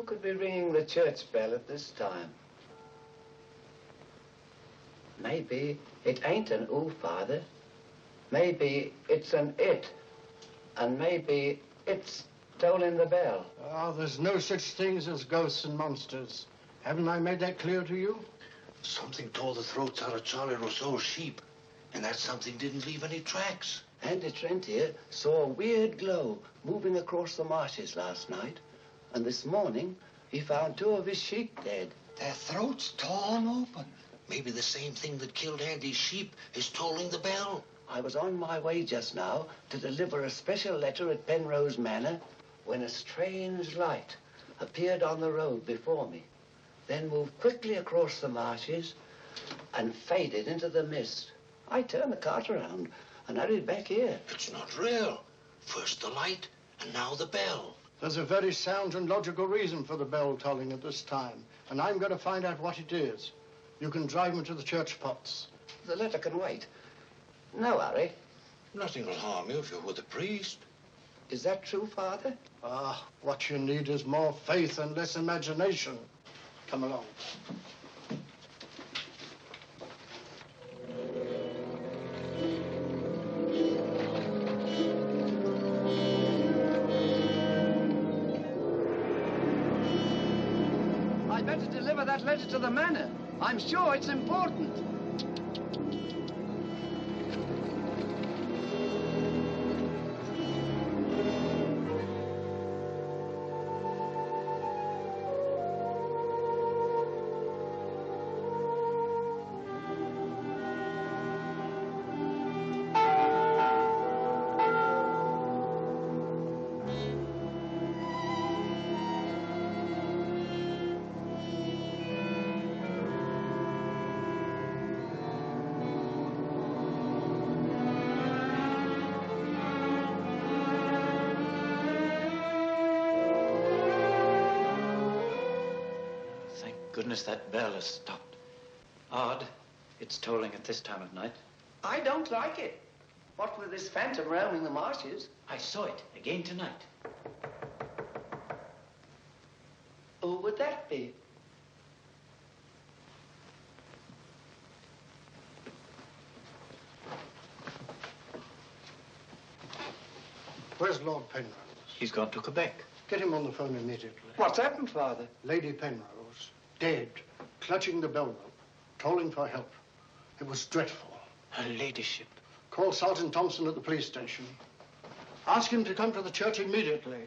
could be ringing the church bell at this time? Maybe it ain't an ooh, Father. Maybe it's an it. And maybe it's tolling the bell. Oh, there's no such things as ghosts and monsters. Haven't I made that clear to you? Something tore the throats out of Charlie Rousseau's sheep, and that something didn't leave any tracks. Andy Trent here saw a weird glow moving across the marshes last night, and this morning he found 2 of his sheep dead. Their throats torn open. Maybe the same thing that killed Andy's sheep is tolling the bell. I was on my way just now to deliver a special letter at Penrose Manor when a strange light appeared on the road before me, then moved quickly across the marshes and faded into the mist. I turned the cart around and hurried back here. It's not real. First the light, and now the bell. There's a very sound and logical reason for the bell tolling at this time, and I'm going to find out what it is. You can drive me to the church pots. The letter can wait. No hurry. Nothing will harm you if you're with the priest. Is that true, Father? Ah, what you need is more faith and less imagination. Come along. I'd better deliver that letter to the manor. I'm sure it's important. Goodness, that bell has stopped. Odd. It's tolling at this time of night. I don't like it. What with this phantom roaming the marshes? I saw it again tonight. Who would that be? Where's Lord Penrose? He's gone to Quebec. Get him on the phone immediately. What's happened, Father? Lady Penrose, dead, clutching the bell rope, calling for help. It was dreadful. Her ladyship. Call Sergeant Thompson at the police station. Ask him to come to the church immediately.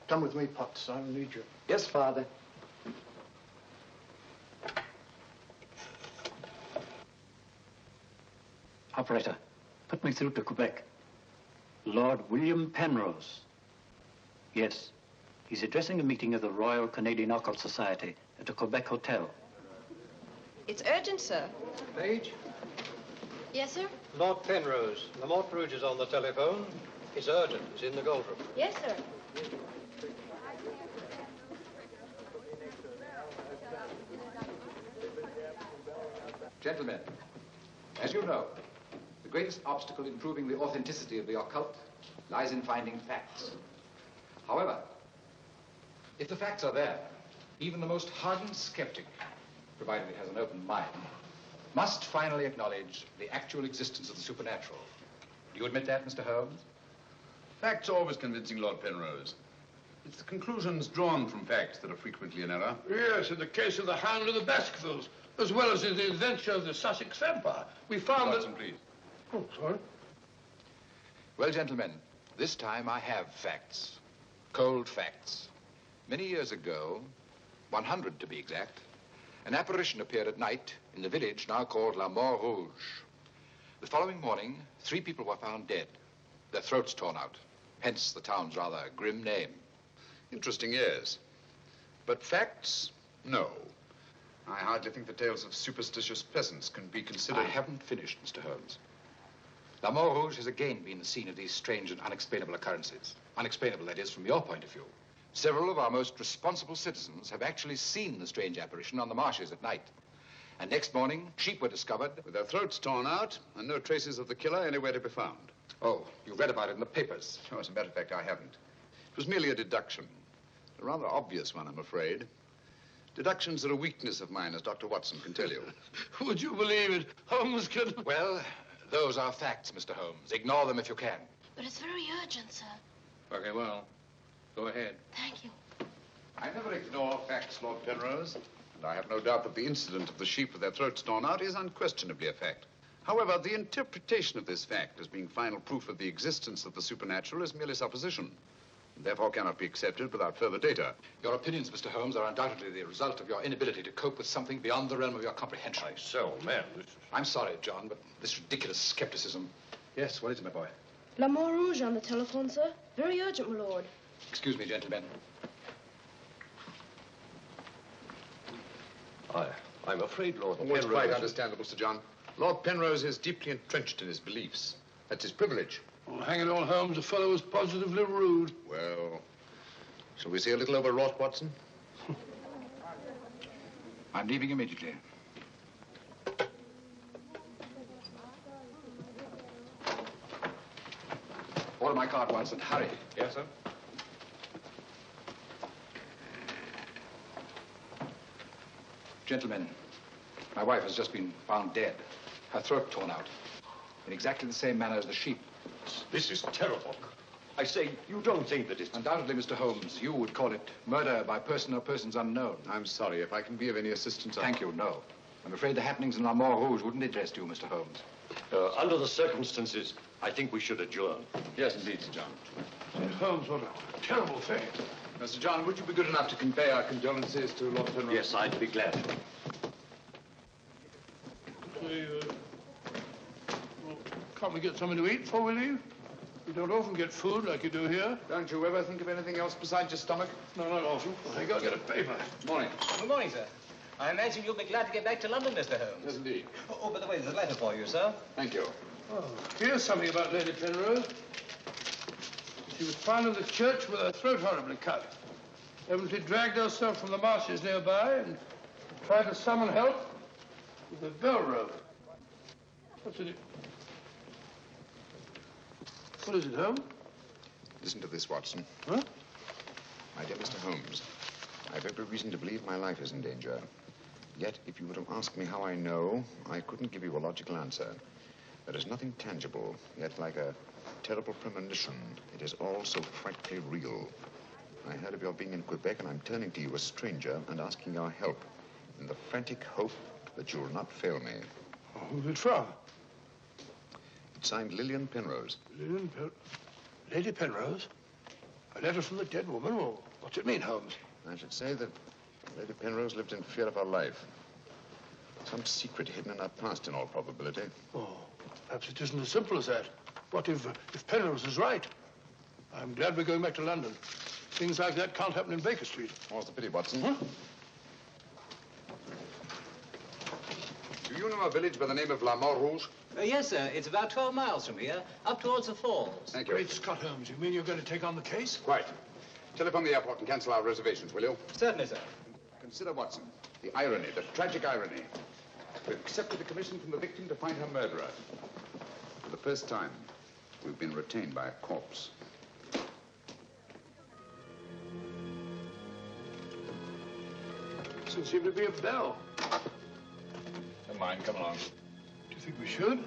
Come with me, Potts. I'll need you. Yes, Father. Operator, put me through to Quebec. Lord William Penrose. Yes. He's addressing a meeting of the Royal Canadian Occult Society at a Quebec hotel. It's urgent, sir. Page? Yes, sir? Lord Penrose. Lamont Rouge is on the telephone. It's urgent. It's in the gold room. Yes, sir. Gentlemen, as you know, the greatest obstacle in proving the authenticity of the occult lies in finding facts. However, if the facts are there, even the most hardened skeptic, provided it has an open mind, must finally acknowledge the actual existence of the supernatural. Do you admit that, Mr. Holmes? Facts are always convincing, Lord Penrose. It's the conclusions drawn from facts that are frequently in error. Yes, in the case of the Hound of the Baskervilles, as well as in the adventure of the Sussex Vampire, we found Watson, please. Oh, sorry. Well, gentlemen, this time I have facts. Cold facts. Many years ago, 100 to be exact, an apparition appeared at night in the village now called La Mort Rouge. The following morning, 3 people were found dead, their throats torn out, hence the town's rather grim name. Interesting, yes. But facts, no. I hardly think the tales of superstitious peasants can be considered... I haven't finished, Mr. Holmes. La Mort Rouge has again been the scene of these strange and unexplainable occurrences. Unexplainable, that is, from your point of view. Several of our most responsible citizens have actually seen the strange apparition on the marshes at night. And next morning, sheep were discovered... with their throats torn out and no traces of the killer anywhere to be found. Oh, you read about it in the papers. Oh, as a matter of fact, I haven't. It was merely a deduction. A rather obvious one, I'm afraid. Deductions are a weakness of mine, as Dr. Watson can tell you. Would you believe it? Holmes can... Well, those are facts, Mr. Holmes. Ignore them if you can. But it's very urgent, sir. Okay, well, go ahead. Thank you. I never ignore facts, Lord Penrose. And I have no doubt that the incident of the sheep with their throats torn out is unquestionably a fact. However, the interpretation of this fact as being final proof of the existence of the supernatural is merely supposition, and therefore cannot be accepted without further data. Your opinions, Mr. Holmes, are undoubtedly the result of your inability to cope with something beyond the realm of your comprehension. Man, I'm sorry, John, but this ridiculous skepticism... Yes, what is it, my boy? La Mort Rouge on the telephone, sir. Very urgent, my lord. Excuse me, gentlemen. I'm afraid, Lord Oh, it's quite understandable, Sir John. Lord Penrose is deeply entrenched in his beliefs. That's his privilege. Well, hang it all, Holmes, the fellow was positively rude. Well, shall we see a little overwrought, Watson? I'm leaving immediately. Order my card, Watson. Hurry. Yes, sir. Gentlemen, my wife has just been found dead. Her throat torn out. In exactly the same manner as the sheep. This is terrible. I say, you don't think that it's... Undoubtedly, Mr. Holmes, you would call it murder by person or persons unknown. I'm sorry. If I can be of any assistance... Thank you, no. I'm afraid the happenings in La Mort Rouge wouldn't interest you, Mr. Holmes. Under the circumstances, I think we should adjourn. Yes, indeed, Sir John. Holmes, what a terrible thing. Sir John, would you be good enough to convey our condolences to Lord Penrose? Yes, I'd be glad. Say, well, can't we get something to eat before we leave? We don't often get food like you do here. Don't you ever think of anything else besides your stomach? No, not often. I gotta get a paper. Morning. Good morning, sir. I imagine you'll be glad to get back to London, Mr. Holmes. Yes, indeed. Oh, by the way, there's a letter for you, sir. Thank you. Oh, here's something about Lady Penrose. She was found in the church with her throat horribly cut. Evidently dragged herself from the marshes nearby and tried to summon help with a bell rope. What's it? What is it, Holmes? Listen to this, Watson. Huh? My dear Mr. Holmes, I have every reason to believe my life is in danger. Yet, if you were to ask me how I know, I couldn't give you a logical answer. There is nothing tangible, yet like a terrible premonition, it is all so frightfully real. I heard of your being in Quebec, and I'm turning to you, a stranger, and asking your help, in the frantic hope that you will not fail me. Oh, who's it from? It's signed Lillian Penrose. Lady Penrose? A letter from the dead woman? Well, what's it mean, Holmes? I should say that Lady Penrose lived in fear of her life. Some secret hidden in her past, in all probability. Oh, perhaps it isn't as simple as that. What if Penrose is right? I'm glad we're going back to London. Things like that can't happen in Baker Street. More's the pity, Watson. Huh? Do you know a village by the name of La Mort Rouge? Yes, sir. It's about 12 miles from here, up towards the falls. Thank you. Great Scott, Holmes. You mean you're going to take on the case? Quite. Telephone the airport and cancel our reservations, will you? Certainly, sir. Consider, Watson, the irony, the tragic irony. We've accepted a commission from the victim to find her murderer. For the first time, we've been retained by a corpse. Doesn't seem to be a bell. Never mind, come along. Do you think we should?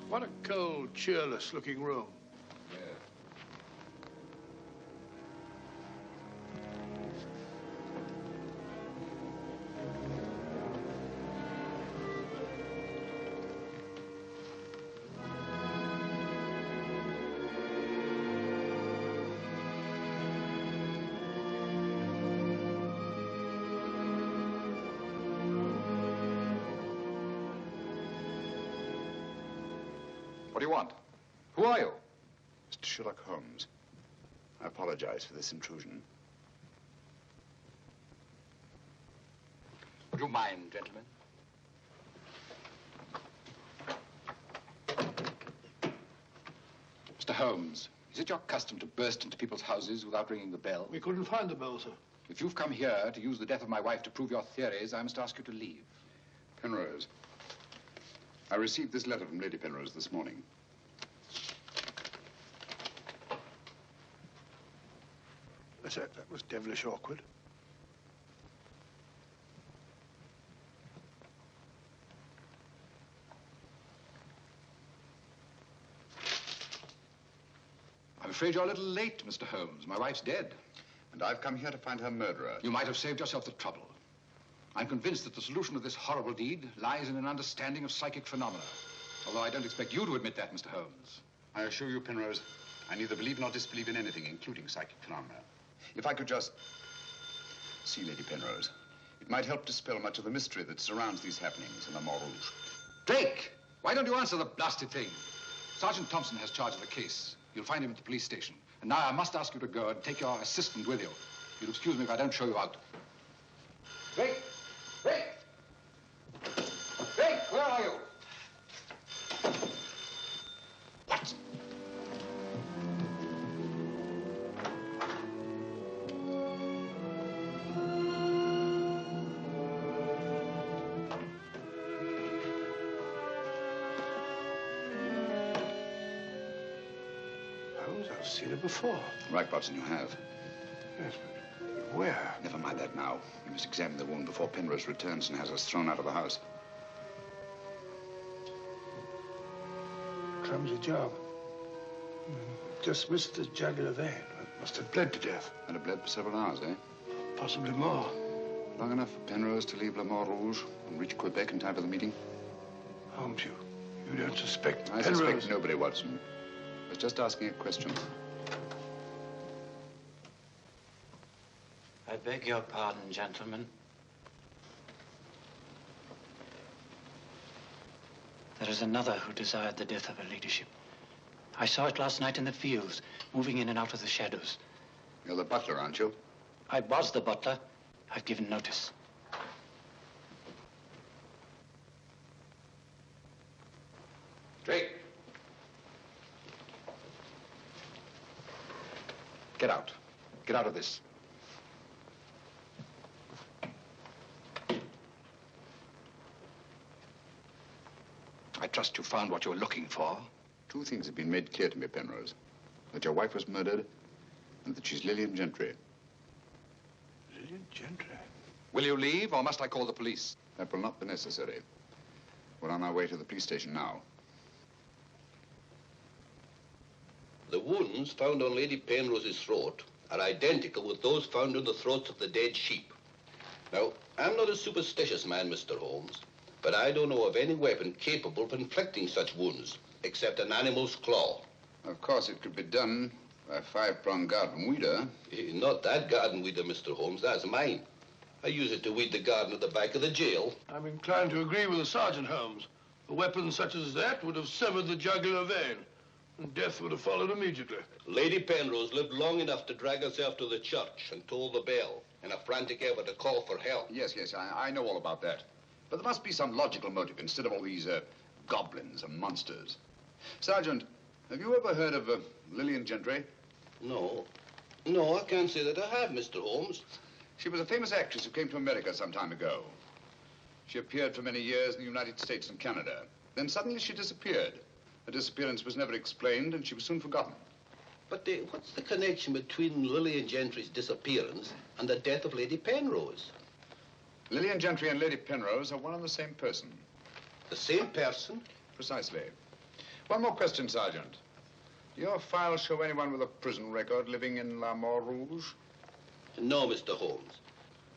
What a cold, cheerless-looking room. What do you want? Who are you? Mr. Sherlock Holmes, I apologize for this intrusion. Would you mind, gentlemen? Holmes, is it your custom to burst into people's houses without ringing the bell? We couldn't find the bell, sir. If you've come here to use the death of my wife to prove your theories, I must ask you to leave. Penrose, I received this letter from Lady Penrose this morning. That was devilish awkward. I'm afraid you're a little late, Mr. Holmes. My wife's dead. And I've come here to find her murderer. You might have saved yourself the trouble. I'm convinced that the solution of this horrible deed lies in an understanding of psychic phenomena. Although I don't expect you to admit that, Mr. Holmes. I assure you, Penrose, I neither believe nor disbelieve in anything, including psychic phenomena. If I could just see Lady Penrose, it might help dispel much of the mystery that surrounds these happenings in the Montrouge. Drake! Why don't you answer the blasted thing? Sergeant Thompson has charge of the case. You'll find him at the police station. And now I must ask you to go and take your assistant with you. You'll excuse me if I don't show you out. Drake! Drake! Drake, where are you? What? Holmes, I've seen it before. Right, Watson, you have. Yes, but where? Never mind that now. You must examine the wound before Penrose returns and has us thrown out of the house. Clumsy job. Just missed the jugular vein. Must have bled to death. And it bled for several hours, eh? Possibly more. Long enough for Penrose to leave Le Montrouge and reach Quebec in time for the meeting? Holmes, you don't suspect I Penrose? suspect nobody, Watson. I was just asking a question. I beg your pardon, gentlemen. There is another who desired the death of her ladyship. I saw it last night in the fields, moving in and out of the shadows. You're the butler, aren't you? I was the butler. I've given notice. Drake! Get out. Get out of this. I trust you found what you were looking for. Two things have been made clear to me, Penrose. That your wife was murdered and that she's Lillian Gentry. Lillian Gentry? Will you leave, or must I call the police? That will not be necessary. We're on our way to the police station now. The wounds found on Lady Penrose's throat are identical with those found on the throats of the dead sheep. Now, I'm not a superstitious man, Mr. Holmes, but I don't know of any weapon capable of inflicting such wounds, except an animal's claw. Of course, it could be done by a five-pronged garden weeder. Not that garden weeder, Mr. Holmes. That's mine. I use it to weed the garden at the back of the jail. I'm inclined to agree with the Sergeant, Holmes. A weapon such as that would have severed the jugular vein, and death would have followed immediately. Lady Penrose lived long enough to drag herself to the church and toll the bell in a frantic effort to call for help. Yes, I know all about that. But there must be some logical motive instead of all these goblins and monsters. Sergeant, have you ever heard of Lillian Gentry? No. No, I can't say that I have, Mr. Holmes. She was a famous actress who came to America some time ago. She appeared for many years in the United States and Canada. Then suddenly she disappeared. Her disappearance was never explained, and she was soon forgotten. But what's the connection between Lillian Gentry's disappearance and the death of Lady Penrose? Lillian Gentry and Lady Penrose are one and the same person. The same person? Precisely. One more question, Sergeant. Do your files show anyone with a prison record living in La Montrouge? No, Mr. Holmes.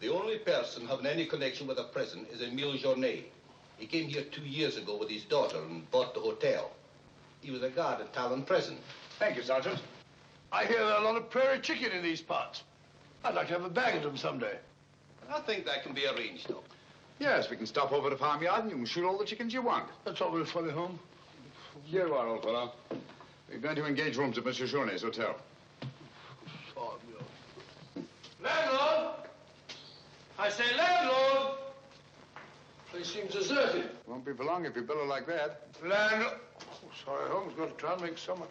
The only person having any connection with a prison is Emile Journet. He came here 2 years ago with his daughter and bought the hotel. He was a guard at Talon Prison. Thank you, Sergeant. I hear there are a lot of prairie chicken in these parts. I'd like to have a bag of them someday. I think that can be arranged, though. Yes, we can stop over to Farmyard and you can shoot all the chickens you want. That's all very funny, Holmes. Here you are, old fellow. We're going to engage rooms at Monsieur Journet's hotel. Landlord! I say landlord! Place seems deserted. Won't be for long if you billow like that. Landlord! Oh, sorry, Holmes. Got to try and make summer.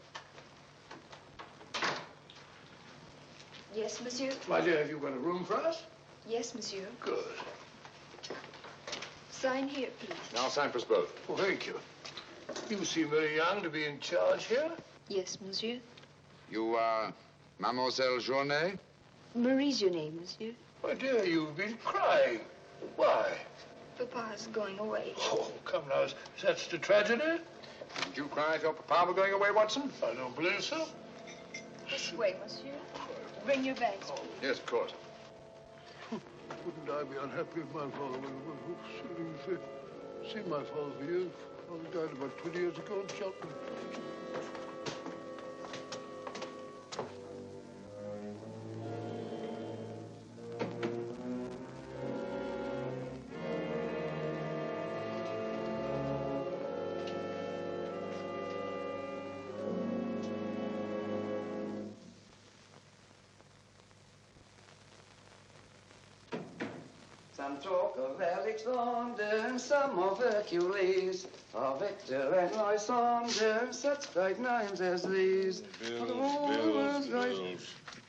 Yes, monsieur. My dear, have you got a room for us? Yes, monsieur. Good. Sign here, please. I'll sign for us both. Well, thank you. You seem very young to be in charge here. Yes, monsieur. You are Mademoiselle Journay? Marie's your name, monsieur. My dear, you've been crying. Why? Papa's going away. Oh, come now. Is that such a tragedy? Did you cry if your papa were going away, Watson? I don't believe so. This way, monsieur. Bring your bags, please. Yes, of course. Wouldn't I be unhappy if my father were seen my father for years? Father died about 20 years ago in Cheltenham. Some talk of Alexander and some of Hercules, of Hector and Lysander, such great names as these. Bills.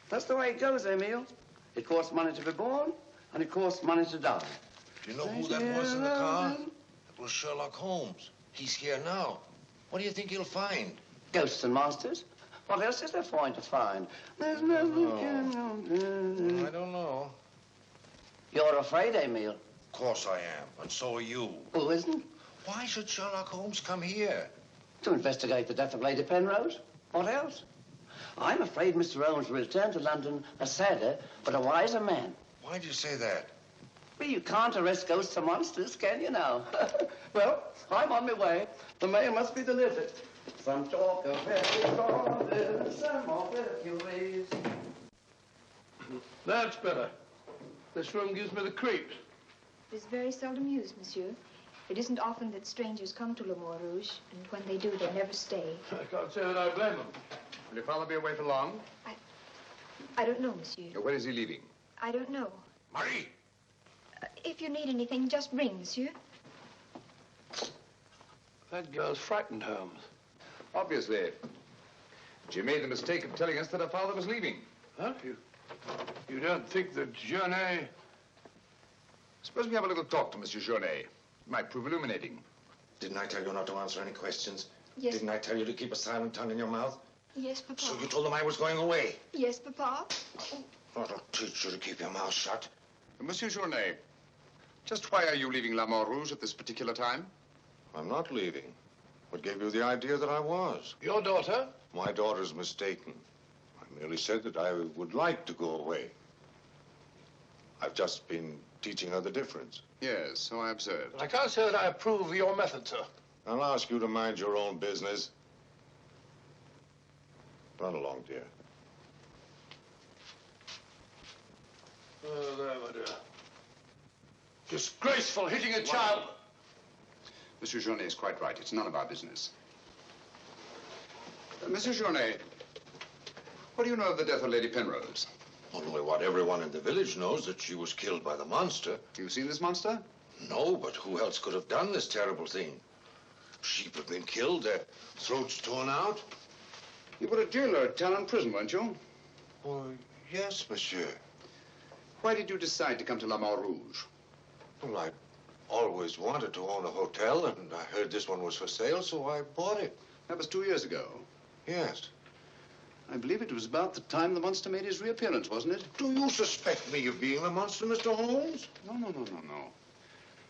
That's the way it goes, Emil. It costs money to be born, and it costs money to die. Do you know who that was in the car? It was Sherlock Holmes. He's here now. What do you think he'll find? Ghosts and monsters. What else is there for him to find? There's nothing. I don't know. You're afraid, Emil? Of course I am, and so are you. Who isn't? Why should Sherlock Holmes come here? To investigate the death of Lady Penrose. What else? I'm afraid Mr. Holmes will return to London a sadder but a wiser man. Why do you say that? Well, you can't arrest ghosts and monsters, can you now? Well, I'm on my way. The mail must be delivered. Some talk of Hercules, some of Hercules. That's better. This room gives me the creeps. It is very seldom used, monsieur. It isn't often that strangers come to Le Mort Rouge, and when they do, they never stay. I can't say that I blame them. Will your father be away for long? I don't know, monsieur. When is he leaving? I don't know. Marie! If you need anything, just ring, monsieur. That girl's frightened, Holmes. Obviously. She made the mistake of telling us that her father was leaving. Huh? You don't think that Journay... Suppose we have a little talk to Monsieur Journay. It might prove illuminating. Didn't I tell you not to answer any questions? Yes. Didn't I tell you to keep a silent tongue in your mouth? Yes, Papa. So you told them I was going away? Yes, Papa. I'll teach you to keep your mouth shut. Monsieur Journay, just why are you leaving La Mort Rouge at this particular time? I'm not leaving. What gave you the idea that I was? Your daughter? My daughter's mistaken. I merely said that I would like to go away. I've just been teaching her the difference. Yes, so I observed. I can't say that I approve of your method, sir. I'll ask you to mind your own business. Run along, dear. Oh, there, my dear. Disgraceful, hitting a child. Monsieur Journay is quite right. It's none of our business. Monsieur Journay, what do you know of the death of Lady Penrose? Only what everyone in the village knows, that she was killed by the monster. You've seen this monster? No, but who else could have done this terrible thing? Sheep have been killed, their throats torn out. You were a jailer at Talon prison, weren't you? Oh, yes, monsieur. Why did you decide to come to La Mort Rouge? Well, I always wanted to own a hotel, and I heard this one was for sale, so I bought it. That was 2 years ago. Yes. I believe it was about the time the monster made his reappearance, wasn't it? Do you suspect me of being the monster, Mr. Holmes? No.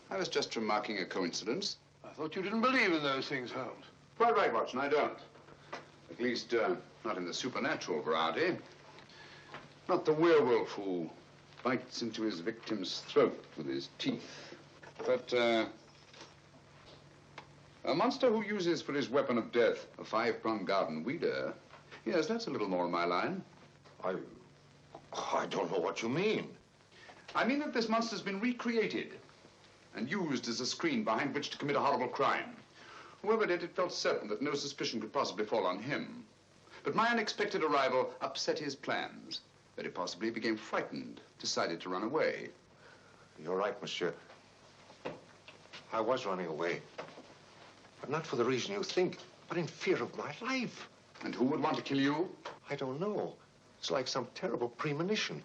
I was just remarking a coincidence. I thought you didn't believe in those things, Holmes. Quite right, Watson, I don't. At least, not in the supernatural variety. Not the werewolf who bites into his victim's throat with his teeth. But, a monster who uses for his weapon of death a 5-pronged garden weeder. Yes, that's a little more in my line. I don't know what you mean. I mean that this monster's been recreated and used as a screen behind which to commit a horrible crime. Whoever did it felt certain that no suspicion could possibly fall on him. But my unexpected arrival upset his plans. Very possibly he became frightened, decided to run away. You're right, monsieur. I was running away. But not for the reason you think, but in fear of my life. And who would want to kill you? I don't know. It's like some terrible premonition.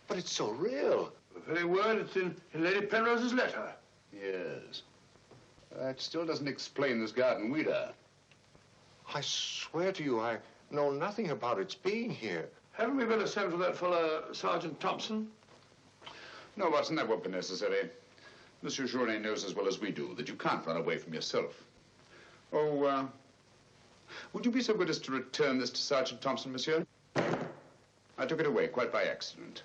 But it's so real. The very word, it's in Lady Penrose's letter. Yes. That still doesn't explain this garden weeder. I swear to you, I know nothing about its being here. Haven't we better send for that fellow, Sergeant Thompson? No, Watson, that won't be necessary. Monsieur Journet knows as well as we do that you can't run away from yourself. Oh, would you be so good as to return this to Sergeant Thompson, monsieur? I took it away quite by accident.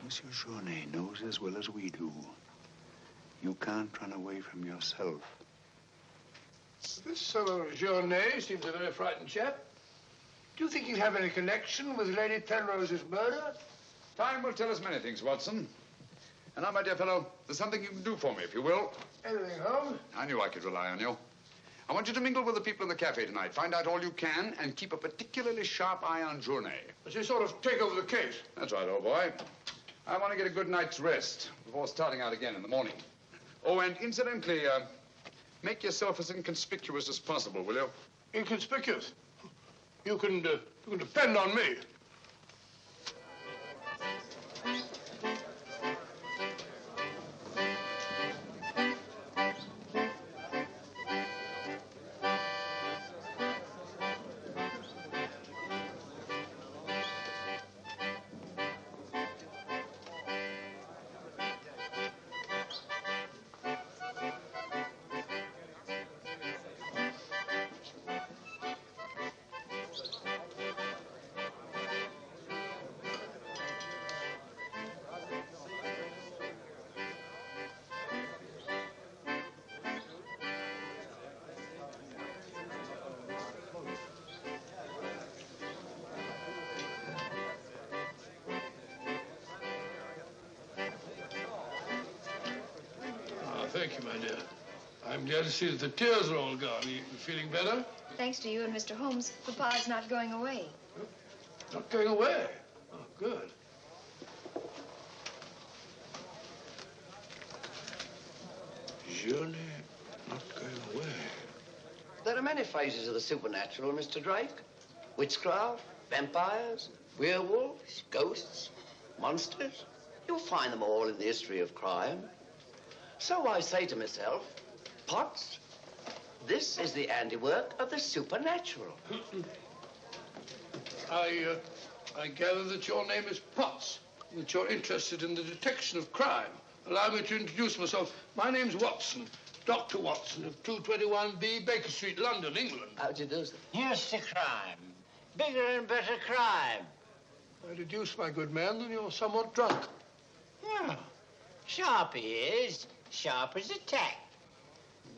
Monsieur Journet knows as well as we do. You can't run away from yourself. This fellow Journet seems a very frightened chap. Do you think he'll have any connection with Lady Penrose's murder? Time will tell us many things, Watson. And now, my dear fellow, there's something you can do for me, if you will. Anything, Holmes? I knew I could rely on you. I want you to mingle with the people in the cafe tonight. Find out all you can and keep a particularly sharp eye on Journet. But you sort of take over the case. That's right, old boy. I want to get a good night's rest before starting out again in the morning. Oh, and incidentally, make yourself as inconspicuous as possible, will you? Inconspicuous? You can depend on me. Thank you, my dear. I'm glad to see that the tears are all gone. Are you feeling better? Thanks to you and Mr. Holmes, Papa's not going away. Not going away? Oh, good. Journey not going away. There are many phases of the supernatural, Mr. Drake. Witchcraft, vampires, werewolves, ghosts, monsters. You'll find them all in the history of crime. So I say to myself, Potts, this is the handiwork of the supernatural. I gather that your name is Potts, that you're interested in the detection of crime. Allow me to introduce myself. My name's Watson, Dr. Watson of 221B Baker Street, London, England. How do you do, sir? Here's the crime. Bigger and better crime. I deduce, my good man, that you're somewhat drunk. Yeah. Sharp he is. Sharp as a tack.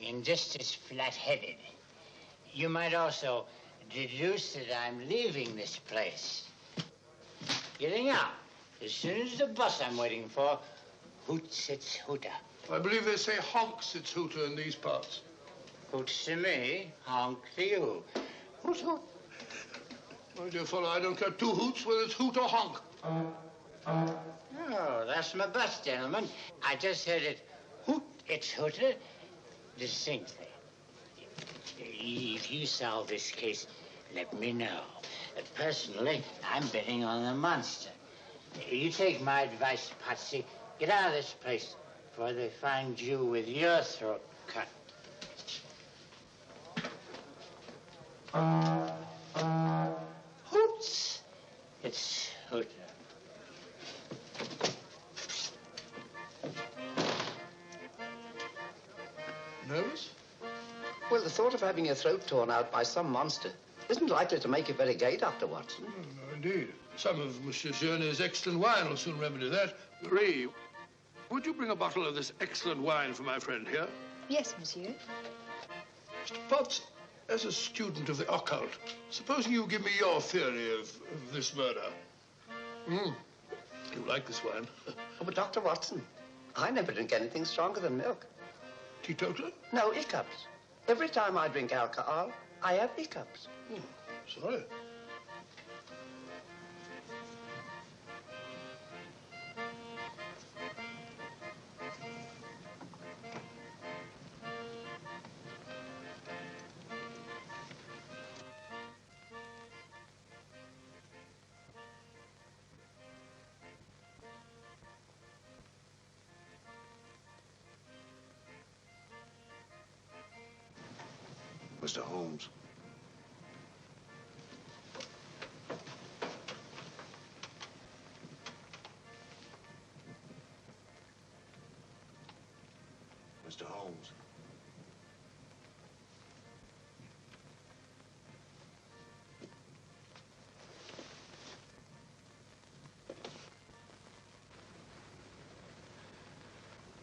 And just as flat-headed. You might also deduce that I'm leaving this place. Getting out. As soon as the bus I'm waiting for hoots its hooter. I believe they say honks its hooter in these parts. Hoots to me, honk to you. Hoot, hoot. My dear fellow, I don't care two hoots whether it's hoot or honk. Oh, that's my bus, gentlemen. I just heard it hoot its hooter distinctly. If you solve this case, let me know. Personally, I'm betting on the monster. You take my advice, Patsy. Get out of this place before they find you with your throat cut. Hoots its hooter. Nervous? Well, the thought of having your throat torn out by some monster isn't likely to make you very gay, Dr. Watson. No, indeed. Some of Monsieur Journet's excellent wine will soon remedy that. Marie, would you bring a bottle of this excellent wine for my friend here? Yes, monsieur. Mr. Potts, as a student of the occult, supposing you give me your theory of this murder. You like this wine? Oh, but Dr. Watson, I never drink anything stronger than milk. Teetotaler? No, hiccups. Every time I drink alcohol, I have hiccups. Sorry. Mr. Holmes. Mr. Holmes.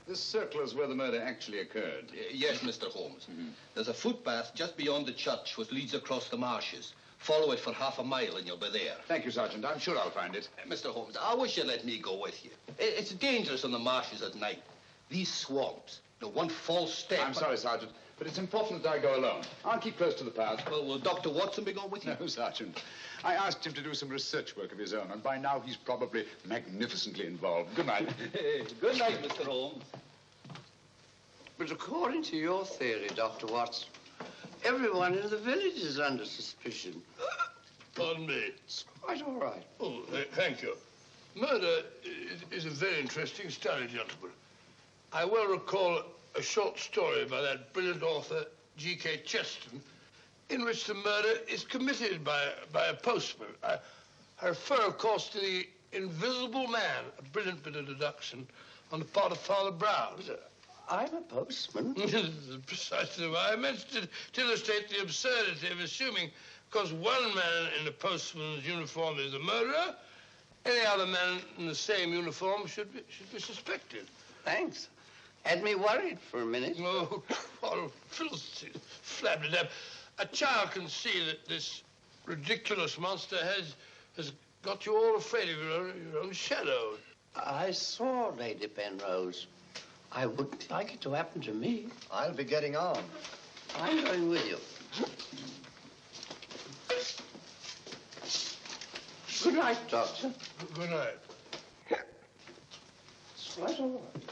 This circle is where the murder actually occurred. Yes, Mr. Holmes. There's a footpath just beyond the church which leads across the marshes. Follow it for half a mile and you'll be there. Thank you, Sergeant. I'm sure I'll find it. Mr. Holmes, I wish you'd let me go with you. It's dangerous on the marshes at night. These swamps. One false step... I'm sorry, Sergeant, but it's important that I go alone. I'll keep close to the path. Well, will Dr. Watson be going with you? No, Sergeant. I asked him to do some research work of his own, and by now he's probably magnificently involved. Good night. Good night, Mr. Holmes. But according to your theory, Dr. Watson, everyone in the village is under suspicion. Pardon me. It's quite all right. Oh, thank you. Murder is a very interesting study, gentlemen. I well recall a short story by that brilliant author, G.K. Chesterton, in which the murder is committed by a postman. I refer, of course, to The Invisible Man, a brilliant bit of deduction on the part of Father Brown. I'm a postman. Precisely why I mentioned it, to illustrate the absurdity of assuming because one man in a postman's uniform is a murderer, any other man in the same uniform should be suspected. Thanks. Had me worried for a minute. Oh, Philistine, flabbergab. A child can see that this ridiculous monster has got you all afraid of your own shadow. I saw Lady Penrose. I wouldn't like it to happen to me. I'll be getting on. I'm going with you. Good night, Doctor. Good night. It's quite all right.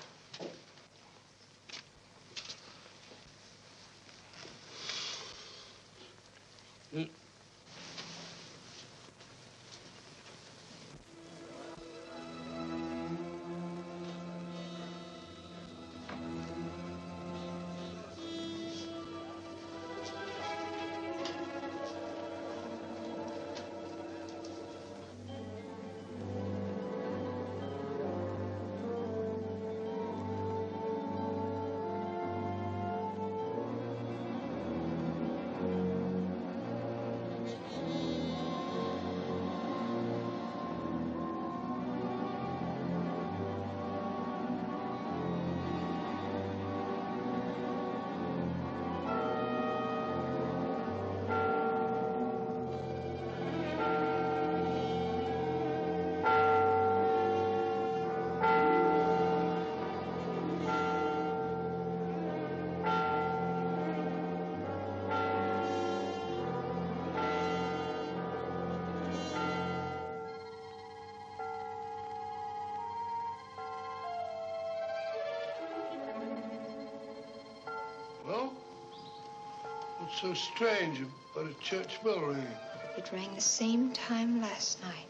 Well, what's so strange about a church bell ringing? It rang the same time last night.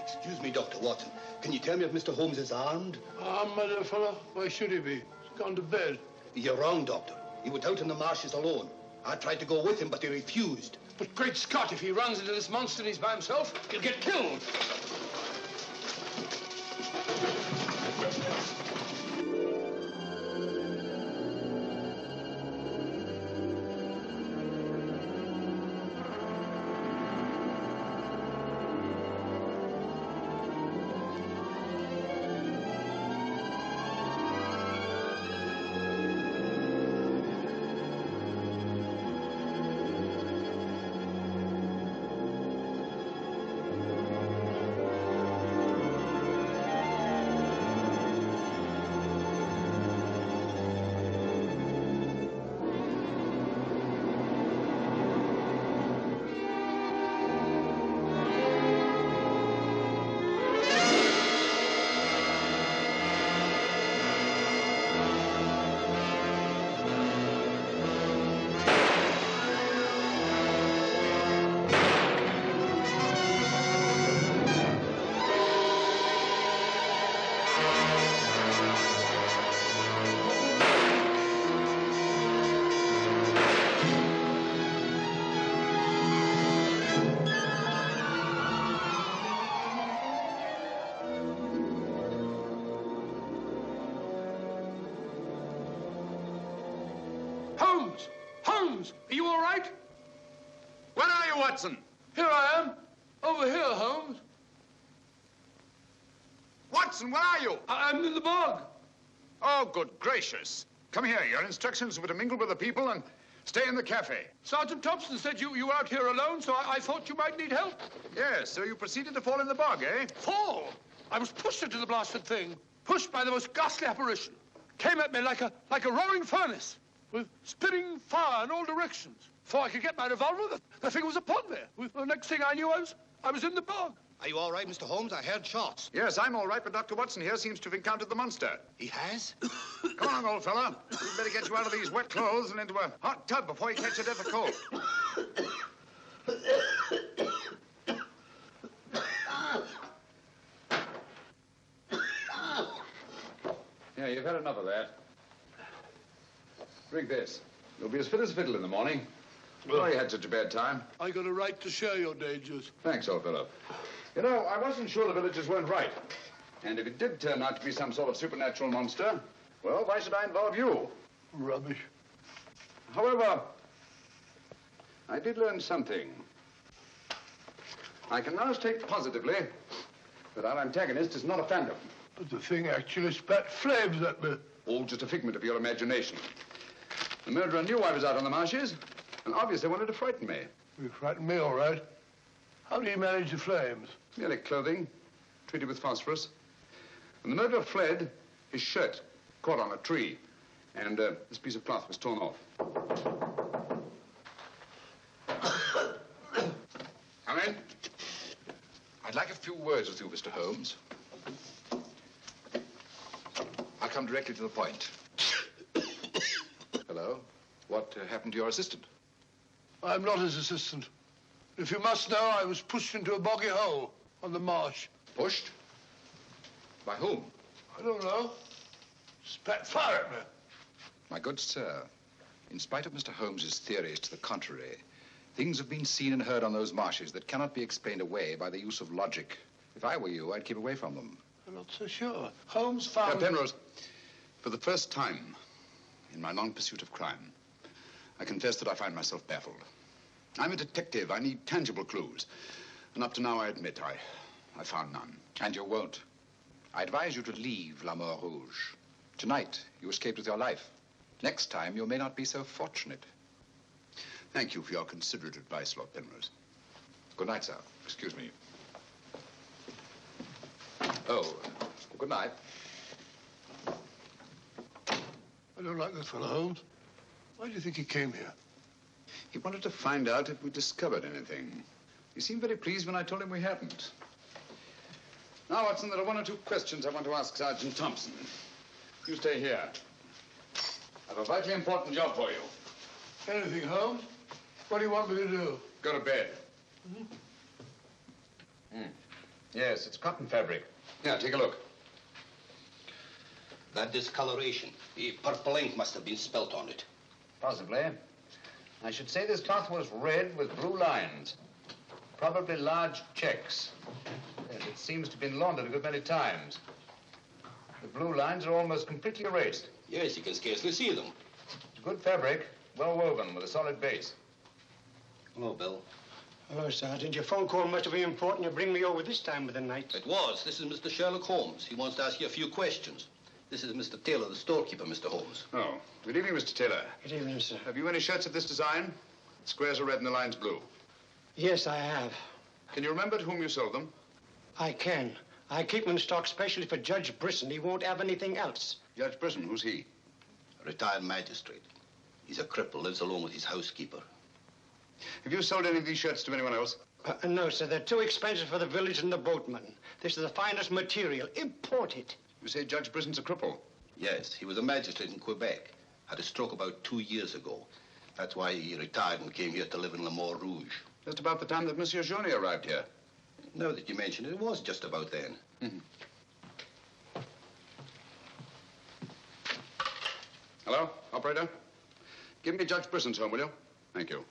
Excuse me, Dr. Watson. Can you tell me if Mr. Holmes is armed? Armed, my dear fellow? Why should he be? He's gone to bed. You're wrong, Doctor. He went out in the marshes alone. I tried to go with him, but he refused. But great Scott, if he runs into this monster and he's by himself, he'll get killed. Holmes, are you all right? Where are you, Watson? Here I am. Over here, Holmes. Watson, where are you? I'm in the bog. Oh, good gracious. Come here. Your instructions were to mingle with the people and stay in the cafe. Sergeant Thompson said you were out here alone, so I thought you might need help. Yes, so you proceeded to fall in the bog, eh? Fall? I was pushed into the blasted thing. Pushed by the most ghastly apparition. Came at me like a roaring furnace, with spitting fire in all directions. Before I could get my revolver, the thing was upon me. The next thing I knew, I was in the bog. Are you all right, Mr. Holmes? I heard shots. Yes, I'm all right, but Dr. Watson here seems to have encountered the monster. He has? Come along, old fella. We'd better get you out of these wet clothes and into a hot tub before you catch a death of cold. Yeah, you've had enough of that. Drink this. You'll be as fit as a fiddle in the morning. Well, you had such a bad time. I got a right to share your dangers. Thanks, old fellow. You know, I wasn't sure the villagers weren't right. And if it did turn out to be some sort of supernatural monster, well, why should I involve you? Rubbish. However, I did learn something. I can now state positively that our antagonist is not a phantom. But the thing actually spat flames at me. All just a figment of your imagination. The murderer knew I was out on the marshes, and obviously wanted to frighten me. You frightened me, all right. How do you manage the flames? Merely clothing, treated with phosphorus. When the murderer fled, his shirt caught on a tree, and this piece of cloth was torn off. Come in. I'd like a few words with you, Mr. Holmes. I'll come directly to the point. Hello? What happened to your assistant? I'm not his assistant. If you must know, I was pushed into a boggy hole on the marsh. Pushed? By whom? I don't know. Spat fire at me. My good sir, in spite of Mr. Holmes's theories to the contrary, things have been seen and heard on those marshes that cannot be explained away by the use of logic. If I were you, I'd keep away from them. I'm not so sure. Holmes found... Penrose, for the first time in my long pursuit of crime, I confess that I find myself baffled. I'm a detective. I need tangible clues. And up to now, I admit, I found none. And you won't. I advise you to leave La Mort Rouge. Tonight, you escaped with your life. Next time, you may not be so fortunate. Thank you for your considerate advice, Lord Penrose. Good night, sir. Excuse me. Oh, good night. I don't like this fellow, Holmes. Why do you think he came here? He wanted to find out if we discovered anything. He seemed very pleased when I told him we hadn't. Now, Watson, there are one or two questions I want to ask Sergeant Thompson. You stay here. I have a vitally important job for you. Anything, Holmes? What do you want me to do? Go to bed. Yes, it's cotton fabric. Yeah, take a look. That discoloration, the purple ink must have been spelt on it. Possibly. I should say this cloth was red with blue lines. Probably large checks. Yes, it seems to have been laundered a good many times. The blue lines are almost completely erased. Yes, you can scarcely see them. Good fabric, well woven, with a solid base. Hello, Bill. Hello, Sergeant. Your phone call must have been important. You bring me over this time of the night. It was. This is Mr. Sherlock Holmes. He wants to ask you a few questions. This is Mr. Taylor, the storekeeper, Mr. Holmes. Oh, good evening, Mr. Taylor. Good evening, sir. Have you any shirts of this design? The squares are red and the lines blue. Yes, I have. Can you remember to whom you sold them? I can. I keep them in stock specially for Judge Brisson. He won't have anything else. Judge Brisson, who's he? A retired magistrate. He's a cripple, lives alone with his housekeeper. Have you sold any of these shirts to anyone else? No, sir. They're too expensive for the village and the boatmen. This is the finest material, imported. You say Judge Brisson's a cripple? Yes, he was a magistrate in Quebec. Had a stroke about 2 years ago. That's why he retired and came here to live in La Mort Rouge. Just about the time that Monsieur Journey arrived here. Now that you mention it, it was just about then. Hello, operator? Give me Judge Brisson's home, will you? Thank you.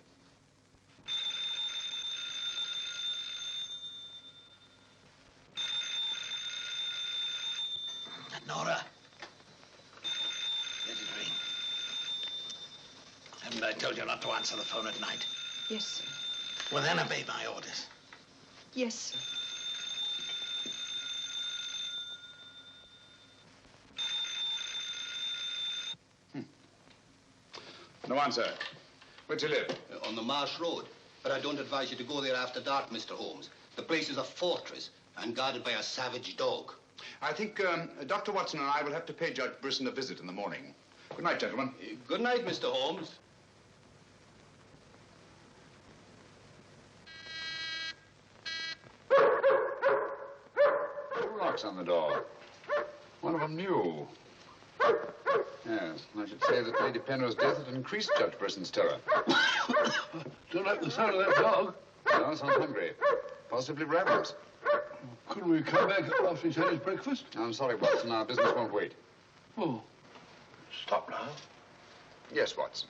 Nora. Let it ring. Haven't I told you not to answer the phone at night? Yes, sir. Well, then obey my orders. Yes, sir. No answer. Where do you live? On the Marsh Road. But I don't advise you to go there after dark, Mr. Holmes. The place is a fortress and guarded by a savage dog. I think Dr. Watson and I will have to pay Judge Brisson a visit in the morning. Good night, gentlemen. Good night, Mr. Holmes. Two locks on the door. One of them new. Yes, I should say that Lady Penrose's death had increased Judge Brisson's terror. Don't like the sound of that dog. No, sounds hungry. Possibly ravenous. Couldn't we come back after he's had his breakfast? I'm sorry, Watson. Our business won't wait. Oh, stop now. Yes, Watson.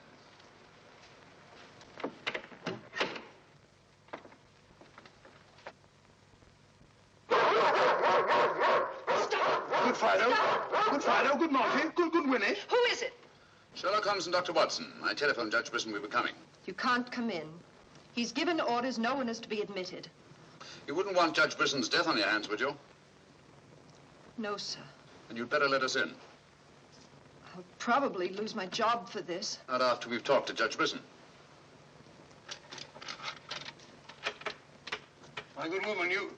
Good Fido. Good Fido. Good Monty. Good Winnie. Who is it? Sherlock Holmes and Dr. Watson. I telephoned Judge Brisson we were coming. You can't come in. He's given orders no one is to be admitted. You wouldn't want Judge Brisson's death on your hands, would you? No, sir. Then you'd better let us in. I'll probably lose my job for this. Not after we've talked to Judge Brisson. My good woman, you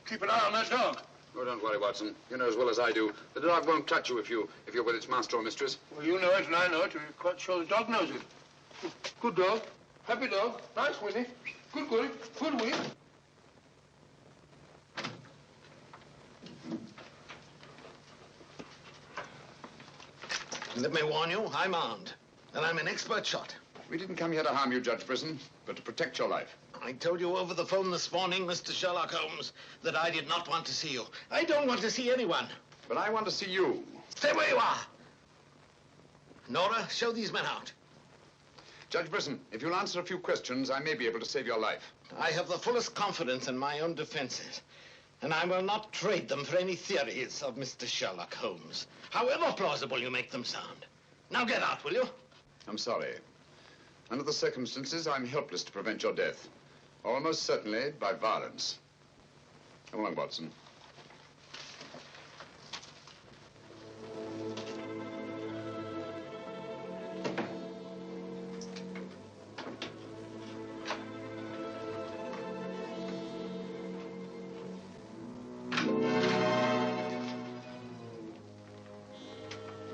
keep an eye on that dog. Oh, don't worry, Watson. You know as well as I do. The dog won't touch you if you're with its master or mistress. Well, you know it and I know it. You're quite sure the dog knows it. Good dog. Happy dog. Nice, Winnie. Good. Good Winnie. Let me warn you, I'm armed. And I'm an expert shot. We didn't come here to harm you, Judge Brisson, but to protect your life. I told you over the phone this morning, Mr. Sherlock Holmes, that I did not want to see you. I don't want to see anyone. But I want to see you. Stay where you are. Nora, show these men out. Judge Brisson, if you'll answer a few questions, I may be able to save your life. I have the fullest confidence in my own defenses. And I will not trade them for any theories of Mr. Sherlock Holmes, however plausible you make them sound. Now get out, will you? I'm sorry. Under the circumstances, I'm helpless to prevent your death. Almost certainly by violence. Come along, Watson.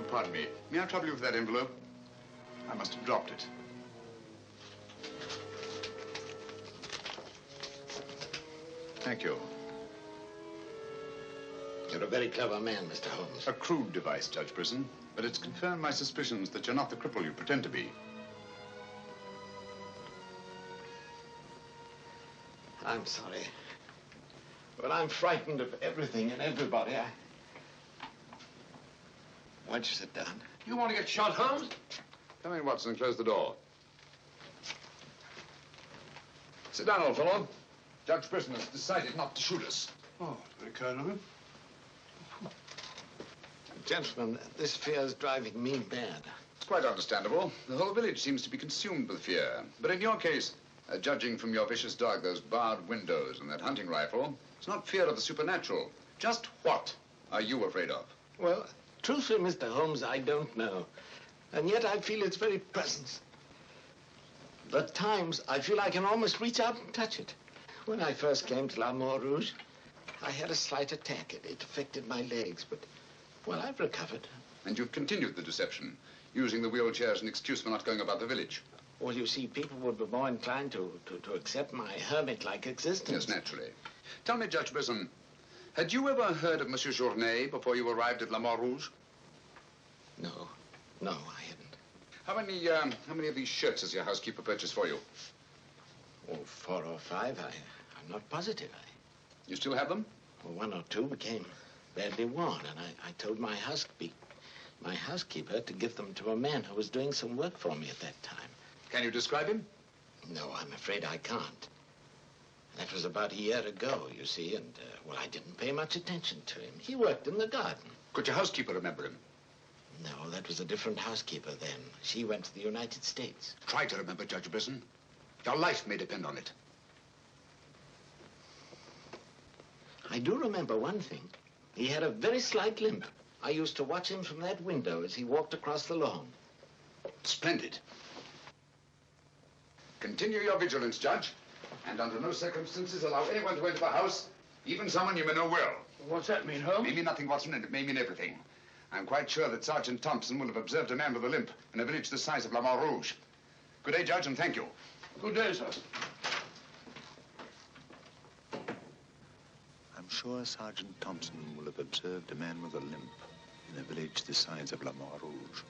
Pardon me. May I trouble you with that envelope? I must have dropped it. Thank you. You're a very clever man, Mr. Holmes. A crude device, Judge Brisson, but it's confirmed my suspicions that you're not the cripple you pretend to be. I'm sorry. But I'm frightened of everything and everybody. Why don't you sit down? You want to get shot, Holmes? Come in, Watson, and close the door. Sit down, old fellow. Judge Brisson has decided not to shoot us. Oh, very kind of him. Gentlemen, this fear is driving me mad. It's quite understandable. The whole village seems to be consumed with fear. But in your case, judging from your vicious dog, those barred windows, and that hunting rifle, it's not fear of the supernatural. Just what are you afraid of? Well, truthfully, Mr. Holmes, I don't know. And yet I feel its very presence. At times, I feel I can almost reach out and touch it. When I first came to La Moor Rouge, I had a slight attack. It affected my legs, but, well, I've recovered. And you've continued the deception, using the wheelchair as an excuse for not going about the village. Well, you see, people would be more inclined to accept my hermit-like existence. Yes, naturally. Tell me, Judge Brisson, had you ever heard of Monsieur Journet before you arrived at La Moor Rouge? No, I hadn't. How many of these shirts has your housekeeper purchased for you? Oh, 4 or 5. I'm not positive. You still have them? Well, 1 or 2 became badly worn, and I told my housekeeper to give them to a man who was doing some work for me at that time. Can you describe him? No, I'm afraid I can't. That was about a year ago, you see, and, well, I didn't pay much attention to him. He worked in the garden. Could your housekeeper remember him? No, that was a different housekeeper then. She went to the United States. Try to remember, Judge Brisson. Your life may depend on it. I do remember one thing. He had a very slight limp. I used to watch him from that window as he walked across the lawn. Splendid. Continue your vigilance, Judge. And under no circumstances allow anyone to enter the house, even someone you may know well. What's that mean, Holmes? It may mean nothing, Watson, and it may mean everything. I'm quite sure that Sergeant Thompson will have observed a man with a limp in a village the size of La Mare Rouge. Good day, Judge, and thank you. Good day, sir. I'm sure Sergeant Thompson will have observed a man with a limp in a village the size of La Mare Rouge.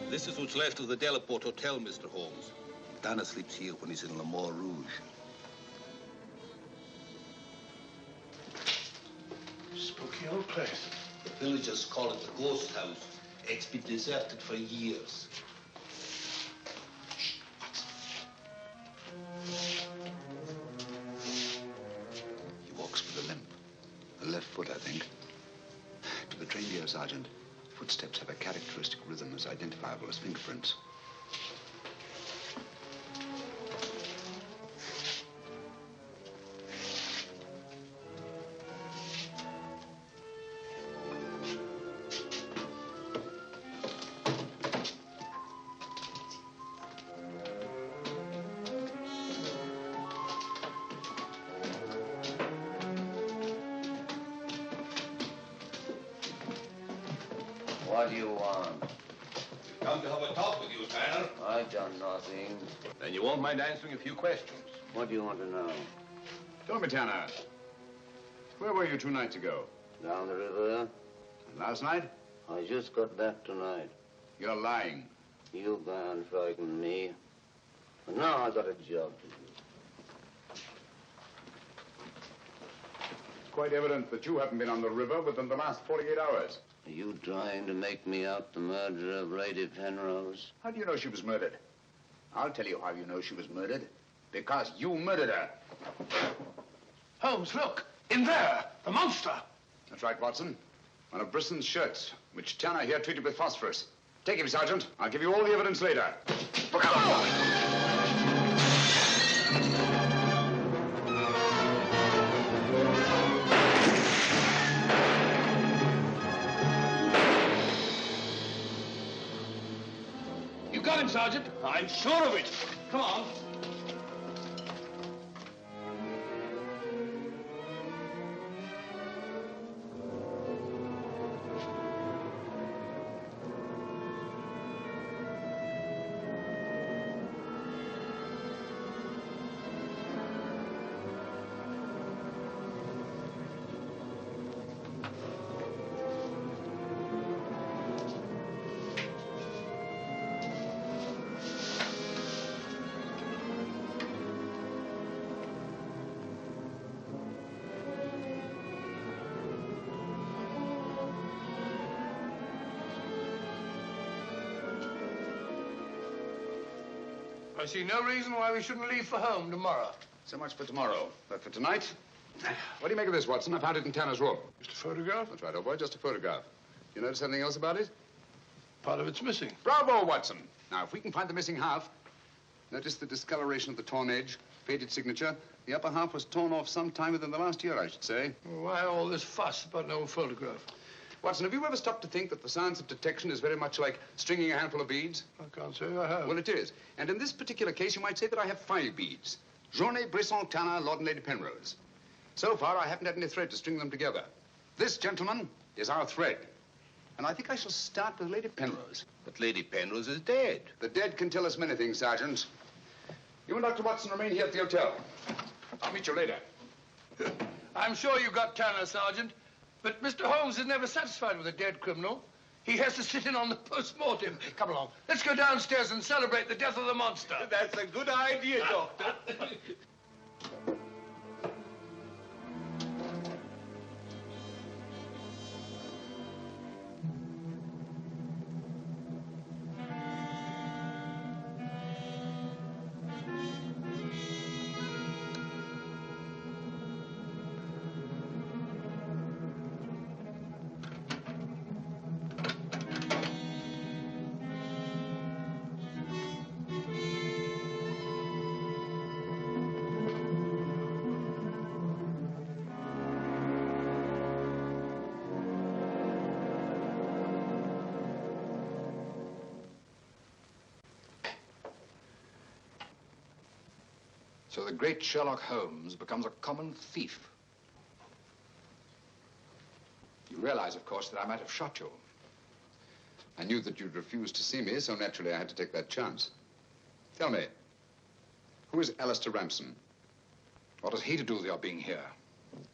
This is what's left of the Delaport Hotel, Mr. Holmes. Dana sleeps here when he's in La Mare Rouge. Spooky old place. The villagers call it the ghost house. It's been deserted for years. He walks with a limp. The left foot, I think. To the trained ear, Sergeant, footsteps have a characteristic rhythm as identifiable as fingerprints. What do you want? We've come to have a talk with you, sir. I've done nothing. Then you won't mind answering a few questions. What do you want to know? Tell me, Tanner, where were you 2 nights ago? Down the river. And last night? I just got back tonight. You're lying. You can't frighten me. But now I've got a job to do. It's quite evident that you haven't been on the river within the last 48 hours. Are you trying to make me out the murderer of Lady Penrose? How do you know she was murdered? I'll tell you how you know she was murdered. Because you murdered her. Holmes, look! In there! The monster! That's right, Watson. One of Brisson's shirts, which Tanner here treated with phosphorus. Take him, Sergeant. I'll give you all the evidence later. Look out! You got him, Sergeant. I'm sure of it. Come on. I see no reason why we shouldn't leave for home tomorrow. So much for tomorrow. But for tonight, what do you make of this, Watson? I found it in Tanner's room. Just a photograph? That's right, old boy, just a photograph. You notice anything else about it? Part of it's missing. Bravo, Watson. Now, if we can find the missing half, notice the discoloration of the torn edge, faded signature. The upper half was torn off sometime within the last year, I should say. Well, why all this fuss about an old photograph? Watson, have you ever stopped to think that the science of detection is very much like stringing a handful of beads? I can't say I have. Well, it is. And in this particular case, you might say that I have 5 beads. Journée, Brisson, Tanner, Lord and Lady Penrose. So far, I haven't had any thread to string them together. This, gentlemen, is our thread. And I think I shall start with Lady Penrose. But Lady Penrose is dead. The dead can tell us many things, Sergeant. You and Dr. Watson remain here at the hotel. I'll meet you later. I'm sure you got Tanner, Sergeant. But Mr. Holmes is never satisfied with a dead criminal. He has to sit in on the post-mortem. Come along. Let's go downstairs and celebrate the death of the monster. That's a good idea, Doctor. So the great Sherlock Holmes becomes a common thief. You realize, of course, that I might have shot you. I knew that you'd refuse to see me, so naturally I had to take that chance. Tell me, who is Alistair Ramson? What has he to do with your being here?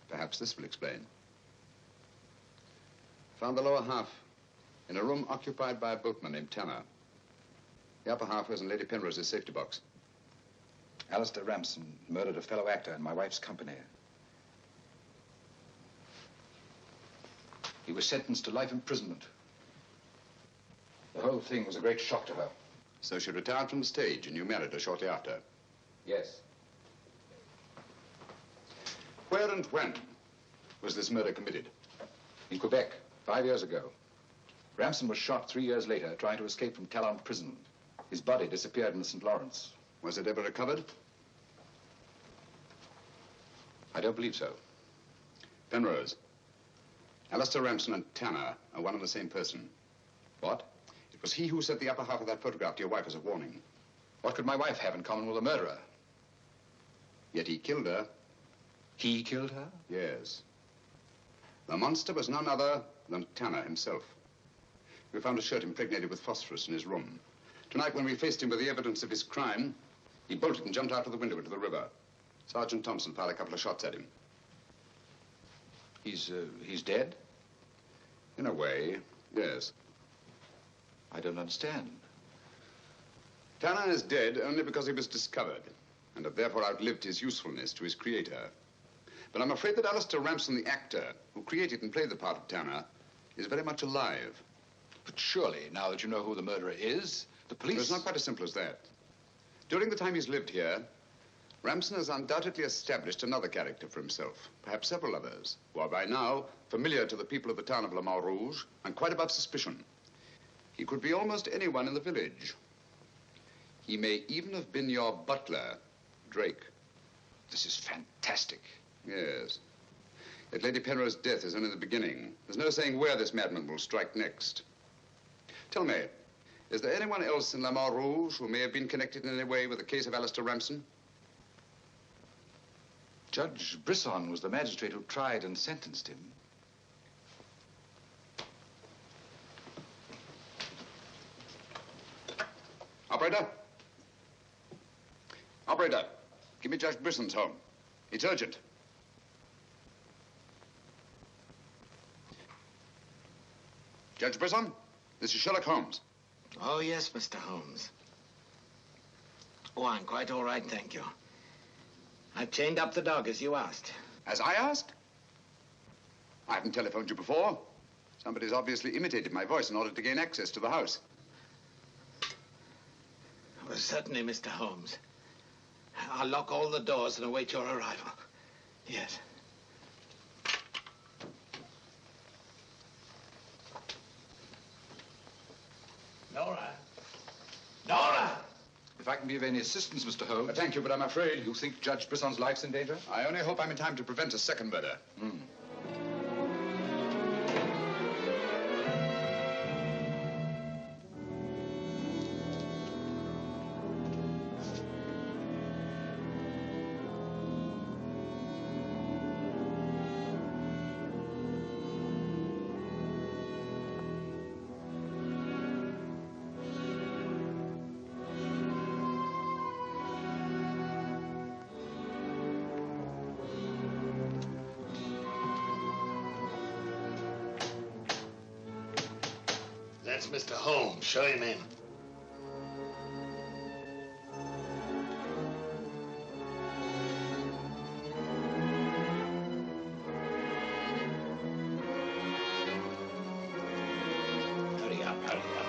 Perhaps this will explain. Found the lower half in a room occupied by a boatman named Tanner. The upper half was in Lady Penrose's safety box. Alistair Ramson murdered a fellow actor in my wife's company. He was sentenced to life imprisonment. The whole thing was a great shock to her. So she retired from the stage and you married her shortly after? Yes. Where and when was this murder committed? In Quebec, 5 years ago. Ramson was shot 3 years later trying to escape from Talon prison. His body disappeared in the St. Lawrence. Was it ever recovered? I don't believe so. Penrose, Alistair Ramson and Tanner are one and the same person. What? It was he who sent the upper half of that photograph to your wife as a warning. What could my wife have in common with a murderer? Yet he killed her. He killed her? Yes. The monster was none other than Tanner himself. We found a shirt impregnated with phosphorus in his room. Tonight, when we faced him with the evidence of his crime, he bolted and jumped out of the window into the river. Sergeant Thompson fired a couple of shots at him. He's dead? In a way, yes. I don't understand. Tanner is dead only because he was discovered, and had therefore outlived his usefulness to his creator. But I'm afraid that Alistair Ramson, the actor, who created and played the part of Tanner, is very much alive. But surely, now that you know who the murderer is, the police... It's not quite as simple as that. During the time he's lived here, Ramson has undoubtedly established another character for himself, perhaps several others, who are by now familiar to the people of the town of Le Mans Rouge and quite above suspicion. He could be almost anyone in the village. He may even have been your butler, Drake. This is fantastic. Yes. Yet Lady Penrose's death is only the beginning. There's no saying where this madman will strike next. Tell me, is there anyone else in Le Mans Rouge who may have been connected in any way with the case of Alistair Ramson? Judge Brisson was the magistrate who tried and sentenced him. Operator? Operator, give me Judge Brisson's home. It's urgent. Judge Brisson, this is Sherlock Holmes. Oh, yes, Mr. Holmes. Oh, I'm quite all right, thank you. I've chained up the dog, as you asked. As I asked? I haven't telephoned you before. Somebody's obviously imitated my voice in order to gain access to the house. Well, certainly, Mr. Holmes. I'll lock all the doors and await your arrival. Yes. Nora! Nora! If I can be of any assistance, Mr. Holmes... Thank you, but I'm afraid... You think Judge Brisson's life's in danger? I only hope I'm in time to prevent a second murder. That's Mr. Holmes. Show him in. Hurry up, hurry up.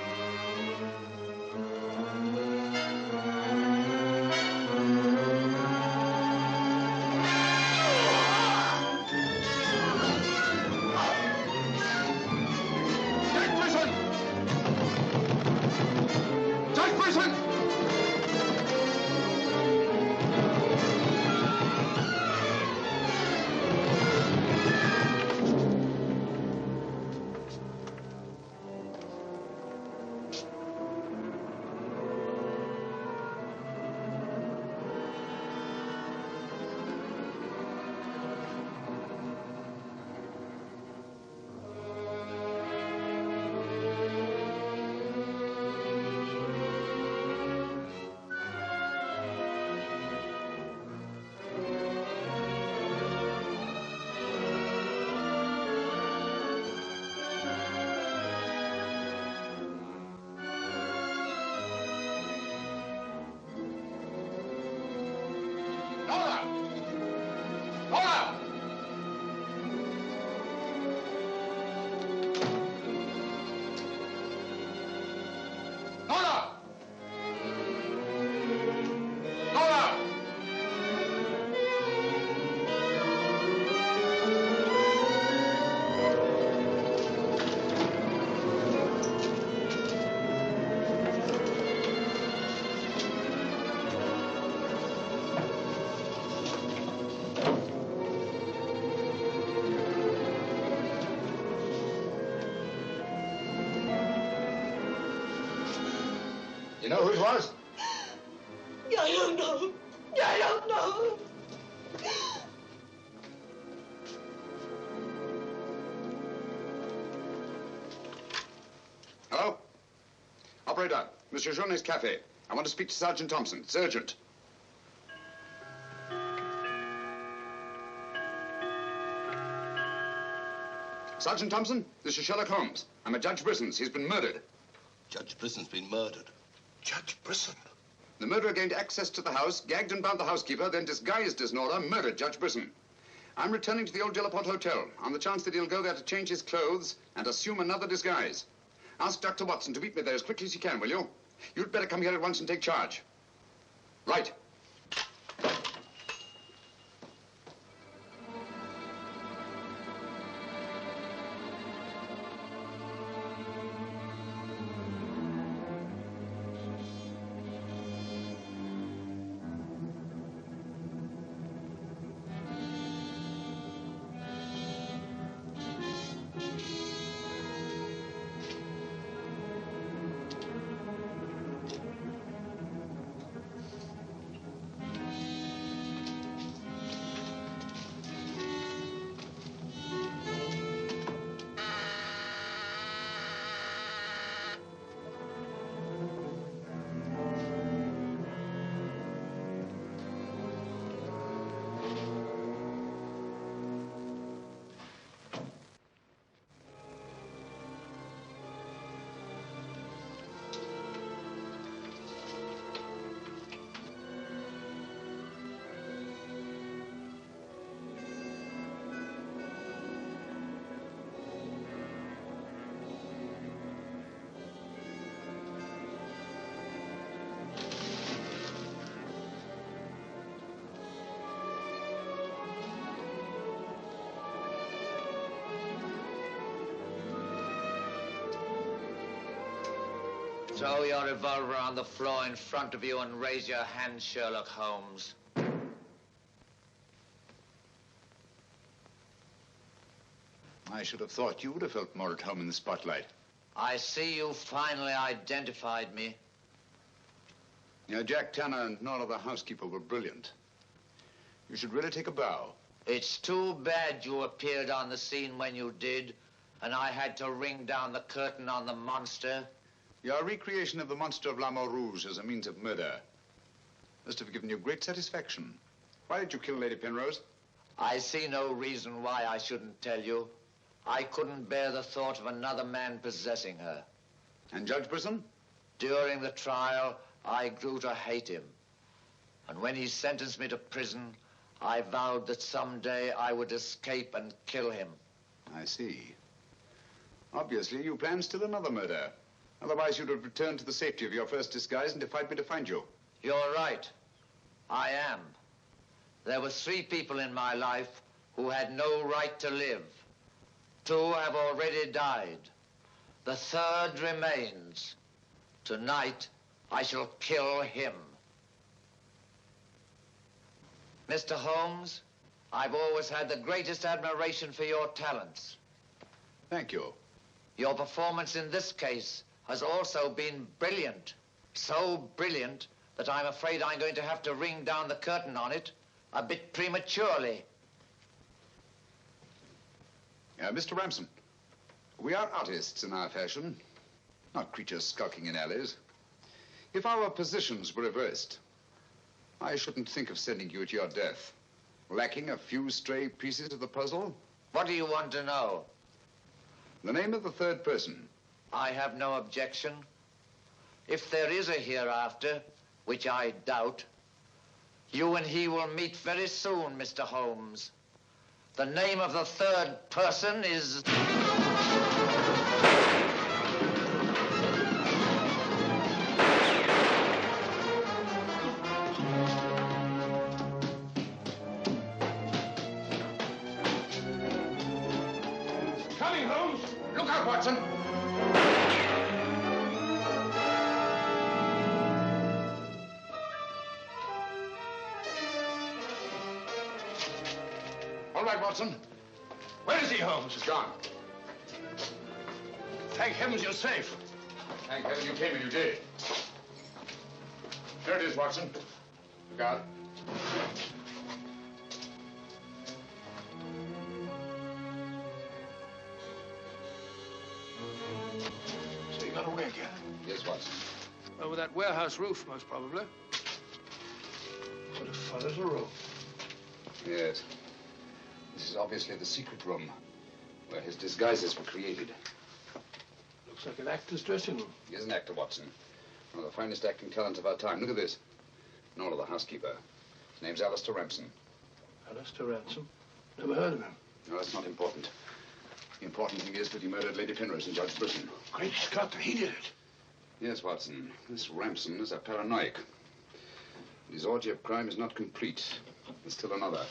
You know who it was? I don't know. I don't know. Hello? Operator, Monsieur Journet's cafe. I want to speak to Sergeant Thompson. It's urgent. Sergeant Thompson, this is Sherlock Holmes. I'm at Judge Brisson's. He's been murdered. Judge Brisson's been murdered. Judge Brisson? The murderer gained access to the house, gagged and bound the housekeeper, then disguised as Nora, murdered Judge Brisson. I'm returning to the old Delaporte Hotel on the chance that he'll go there to change his clothes and assume another disguise. Ask Dr. Watson to meet me there as quickly as he can, will you? You'd better come here at once and take charge. Right. Throw your revolver on the floor in front of you and raise your hand, Sherlock Holmes. I should have thought you would have felt more at home in the spotlight. I see you finally identified me. Yeah, Jack Tanner and Nora, the housekeeper, were brilliant. You should really take a bow. It's too bad you appeared on the scene when you did, and I had to ring down the curtain on the monster. Your recreation of the monster of La Mort Rouge as a means of murder must have given you great satisfaction. Why did you kill Lady Penrose? I see no reason why I shouldn't tell you. I couldn't bear the thought of another man possessing her. And Judge Brisson? During the trial, I grew to hate him. And when he sentenced me to prison, I vowed that someday I would escape and kill him. I see. Obviously, you planned still another murder. Otherwise, you'd have returned to the safety of your first disguise and defied me to find you. You're right. I am. There were 3 people in my life who had no right to live. 2 have already died. The 3rd remains. Tonight, I shall kill him. Mr. Holmes, I've always had the greatest admiration for your talents. Thank you. Your performance in this case has also been brilliant. So brilliant that I'm afraid I'm going to have to ring down the curtain on it a bit prematurely. Mr. Ramson, we are artists in our fashion, not creatures skulking in alleys. If our positions were reversed, I shouldn't think of sending you to your death. Lacking a few stray pieces of the puzzle? What do you want to know? The name of the 3rd person. I have no objection. If there is a hereafter, which I doubt, you and he will meet very soon, Mr. Holmes. The name of the 3rd person is... Coming, Holmes! Look out, Watson! All right, Watson. Where is he, Holmes? He's gone. Thank heavens you're safe. Thank heaven you came and you did. There it is, Watson. Look out. So you got away again? Yes, Watson. Over that warehouse roof, most probably. What a fellow's a room. Yes. This is obviously the secret room where his disguises were created. Looks like an actor's dressing room. He is an actor, Watson. One of the finest acting talents of our time. Look at this. Nora, the housekeeper. His name's Alistair Ramson. Alistair Ransom? Never heard of him. No, that's not important. The important thing is that he murdered Lady Penrose and Judge Brisson. Great Scott, he did it. Yes, Watson. This Ramson is a paranoiac. His orgy of crime is not complete. There's still another.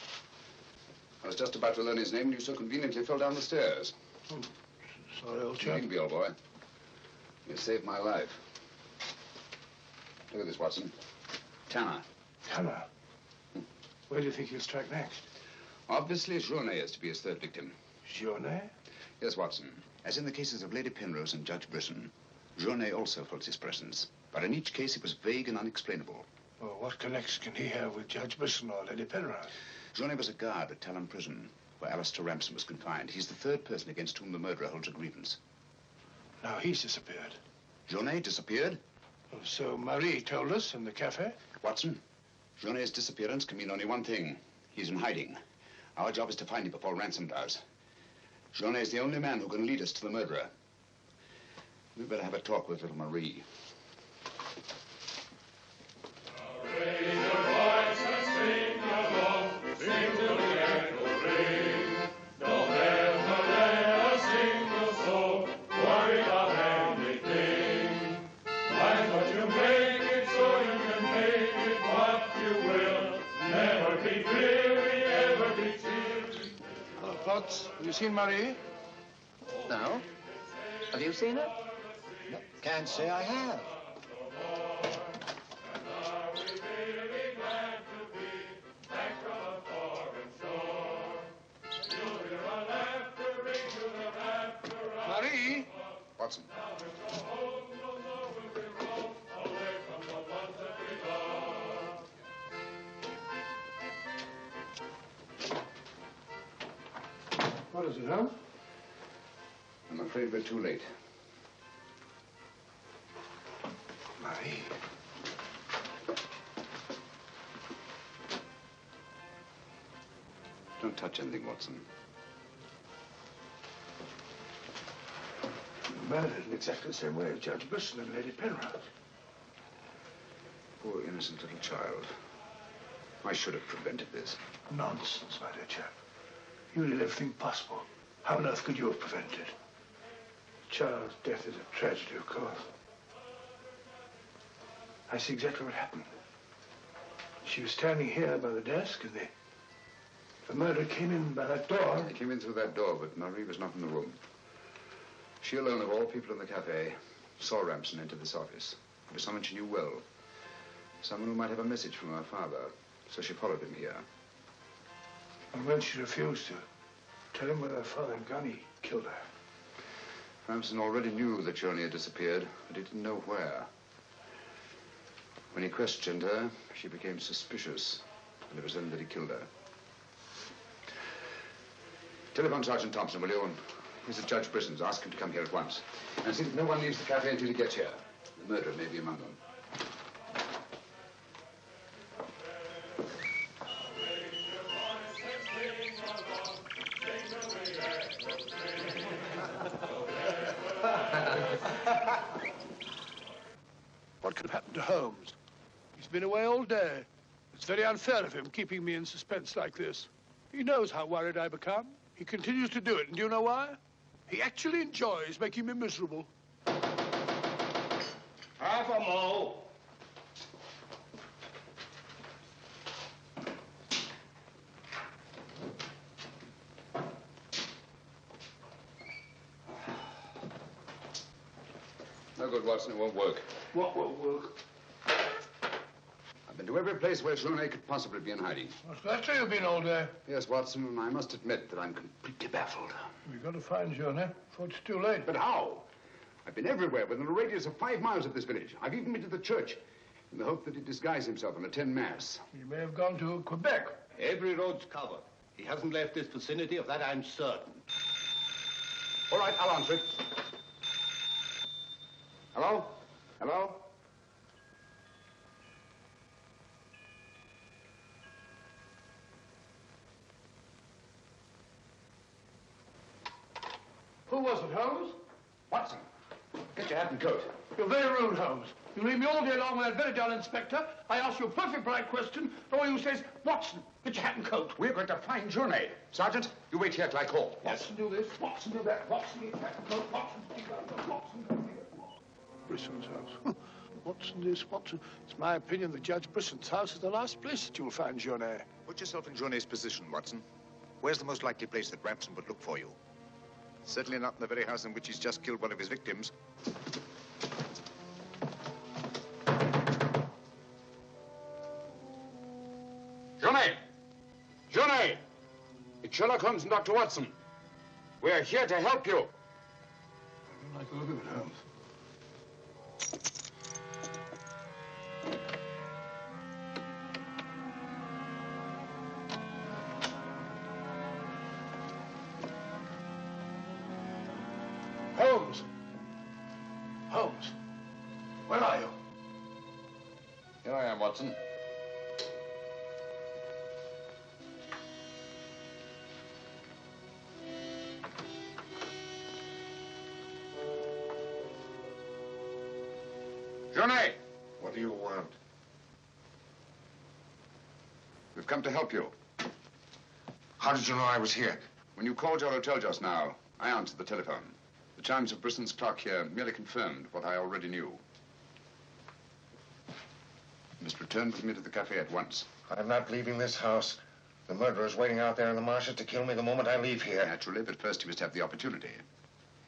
I was just about to learn his name and you so conveniently fell down the stairs. Oh, sorry, old chap. You can be, old boy. You saved my life. Look at this, Watson. Tanner. Tanner? Where do you think he'll strike next? Obviously, Journet is to be his third victim. Journet? Yes, Watson. As in the cases of Lady Penrose and Judge Brisson, Journet also felt his presence. But in each case, it was vague and unexplainable. Well, what connection can he have with Judge Brisson or Lady Penrose? Journet was a guard at Talon Prison, where Alistair Ramson was confined. He's the third person against whom the murderer holds a grievance. Now he's disappeared. Journet disappeared? Oh, so Marie told us in the cafe? Watson, Journet's disappearance can mean only one thing. He's in hiding. Our job is to find him before Ransom does. Journet is the only man who can lead us to the murderer. We'd better have a talk with little Marie. Have you seen Marie? No. Have you seen her? No, can't say I have. Marie? Watson. What is it, Holmes? I'm afraid we're too late. Marie. Don't touch anything, Watson. Murdered in exactly the same way as Judge Brisson and Lady Penrose. Poor innocent little child. I should have prevented this. Nonsense, my dear chap. You did everything possible. How on earth could you have prevented it? The child's death is a tragedy, of course. I see exactly what happened. She was standing here by the desk, and the murderer came in by that door. He came in through that door, but Marie was not in the room. She alone, of all people in the cafe, saw Ramson enter this office. It was someone she knew well. Someone who might have a message from her father. So she followed him here. And when she refused to tell him where her father had gone, he killed her. Ramson already knew that Journey had disappeared, but he didn't know where. When he questioned her, she became suspicious, and it was then that he killed her. Telephone Sergeant Thompson, will you? And he's at Judge Brisson's. Ask him to come here at once. And see that no one leaves the cafe until he gets here. The murderer may be among them. What could have happened to Holmes? He's been away all day. It's very unfair of him keeping me in suspense like this. He knows how worried I become. He continues to do it, and do you know why? He actually enjoys making me miserable. Half a mo. No good, Watson. It won't work. What won't work? I've been to every place where Journey could possibly be in hiding. That's where you've been all day. Yes, Watson, and I must admit that I'm completely baffled. We've got to find Journey before it's too late. But how? I've been everywhere within a radius of 5 miles of this village. I've even been to the church. in the hope that he'd disguise himself and attend Mass. He may have gone to Quebec. Every road's covered. He hasn't left this vicinity, of that I'm certain. All right, I'll answer it. Hello? Hello? Who was it, Holmes? Watson, get your hat and coat. You're very rude, Holmes. You leave me all day long with that very dull inspector. I ask you a perfect polite question, and all you say is, Watson, get your hat and coat. We're going to find Journey. Sergeant, you wait here till I call. Watson, do this. Watson, do that. Watson, get your hat and coat. Watson, do that. Watson, do that. Brisson's house. Watson this, Watson. It's my opinion that Judge Brisson's house is the last place that you'll find Journey. Put yourself in Journey's position, Watson. Where's the most likely place that Ransom would look for you? Certainly not in the very house in which he's just killed one of his victims. Journey! Journey! It's Sherlock Holmes and Dr. Watson. We're here to help you. I don't like the look of it, Holmes. Holmes! Holmes! Where are you? Here I am, Watson. Journey! What do you want? We've come to help you. How did you know I was here? When you called your hotel just now, I answered the telephone. The chimes of Brisson's clock here merely confirmed what I already knew. You must return with me to the cafe at once. I'm not leaving this house. The murderer's waiting out there in the marshes to kill me the moment I leave here. Naturally, but first he must have the opportunity.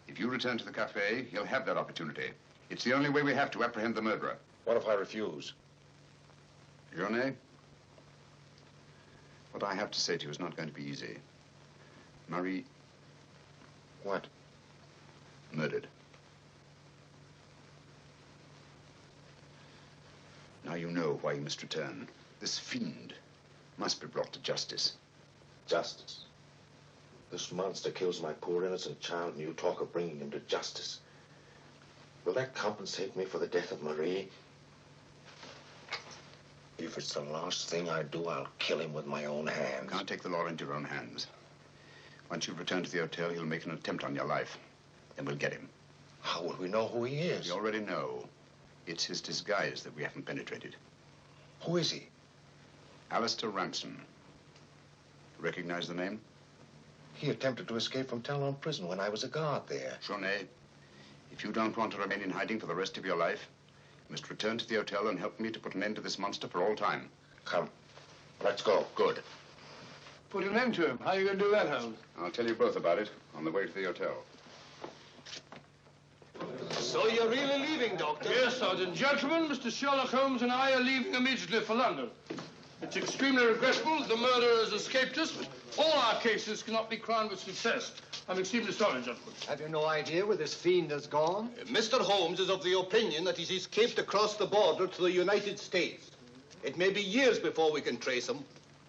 If you return to the cafe, he'll have that opportunity. It's the only way we have to apprehend the murderer. What if I refuse? Journey, what I have to say to you is not going to be easy. Marie... What? Murdered. Now you know why you must return. This fiend must be brought to justice. Justice? This monster kills my poor innocent child, and you talk of bringing him to justice. Will that compensate me for the death of Marie? If it's the last thing I do, I'll kill him with my own hands. You can't take the law into your own hands. Once you've returned to the hotel, he'll make an attempt on your life. Then we'll get him. How will we know who he is? We already know. It's his disguise that we haven't penetrated. Who is he? Alistair Ransom. Recognize the name? He attempted to escape from Talon prison when I was a guard there. Journey, if you don't want to remain in hiding for the rest of your life, you must return to the hotel and help me to put an end to this monster for all time. Come. Let's go. Good. Put an end to him. How are you going to do that, Holmes? I'll tell you both about it on the way to the hotel. So you're really leaving, Doctor? Yes, Sergeant. Gentlemen, Mr. Sherlock Holmes and I are leaving immediately for London. It's extremely regrettable that the murderer has escaped us, but all our cases cannot be crowned with success. I'm extremely sorry, gentlemen. Have you no idea where this fiend has gone? Mr. Holmes is of the opinion that he's escaped across the border to the United States. It may be years before we can trace him,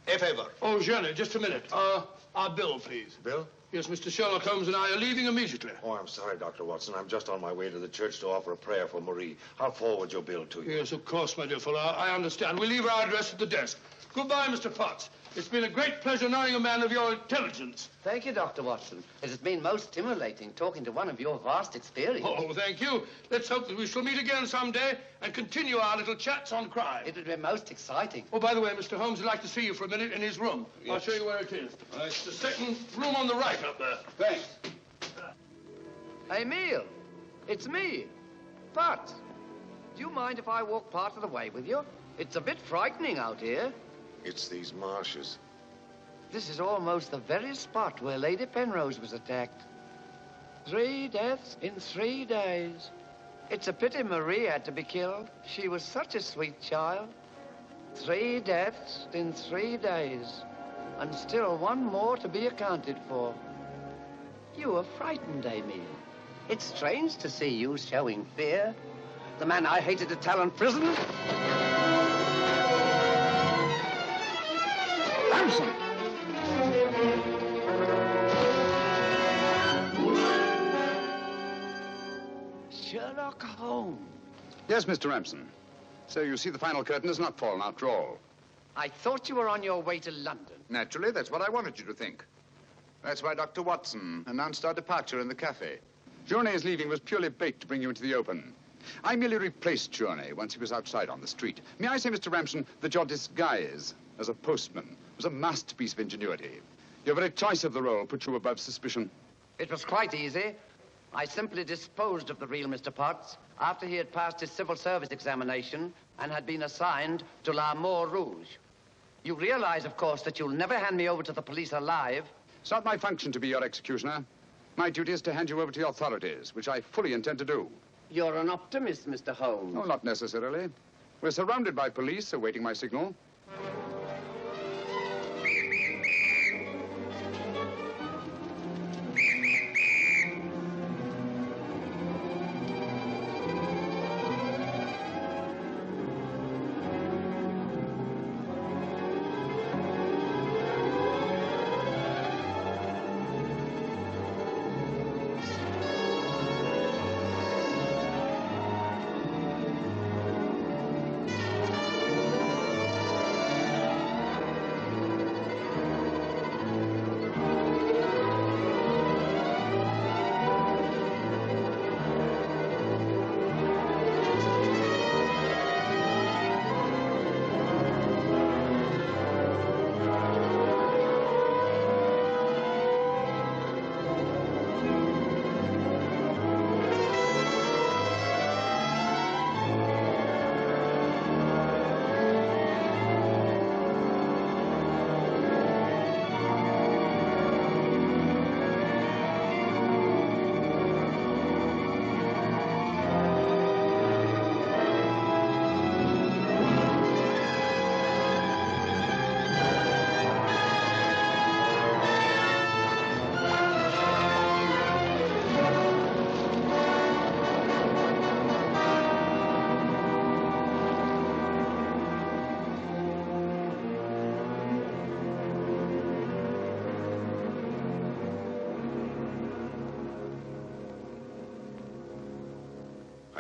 if ever. Oh, Jenny, just a minute. Our bill, please. Bill? Yes, Mr. Sherlock Holmes and I are leaving immediately. Oh, I'm sorry, Dr. Watson. I'm just on my way to the church to offer a prayer for Marie. I'll forward your bill to you. Yes, of course, my dear fellow. I understand. We'll leave our address at the desk. Goodbye, Mr. Potts. It's been a great pleasure knowing a man of your intelligence. Thank you, Dr. Watson. It has been most stimulating talking to one of your vast experience. Oh, thank you. Let's hope that we shall meet again someday and continue our little chats on crime. It would be most exciting. Oh, by the way, Mr. Holmes would like to see you for a minute in his room. Yes. I'll show you where it is. It's the second room on the right up there. Thanks. Emile, it's me, Potts. Do you mind if I walk part of the way with you? It's a bit frightening out here. It's these marshes. This is almost the very spot where Lady Penrose was attacked. 3 deaths in 3 days. It's a pity Marie had to be killed. She was such a sweet child. 3 deaths in 3 days. And still one more to be accounted for. You were frightened, Emile. It's strange to see you showing fear. The man I hated at Talon prison. Ramson! Sherlock Holmes. Yes, Mr. Ramson. So you see the final curtain has not fallen after all. I thought you were on your way to London. Naturally, that's what I wanted you to think. That's why Dr. Watson announced our departure in the cafe. Journey's leaving was purely bait to bring you into the open. I merely replaced Journey once he was outside on the street. May I say, Mr. Ramson, that your disguise as a postman was a masterpiece of ingenuity. Your very choice of the role put you above suspicion. It was quite easy. I simply disposed of the real Mr. Potts after he had passed his civil service examination and had been assigned to l'Amour Rouge. You realize, of course, that you'll never hand me over to the police alive. It's not my function to be your executioner. My duty is to hand you over to the authorities, which I fully intend to do. You're an optimist, Mr. Holmes. No, not necessarily. We're surrounded by police awaiting my signal.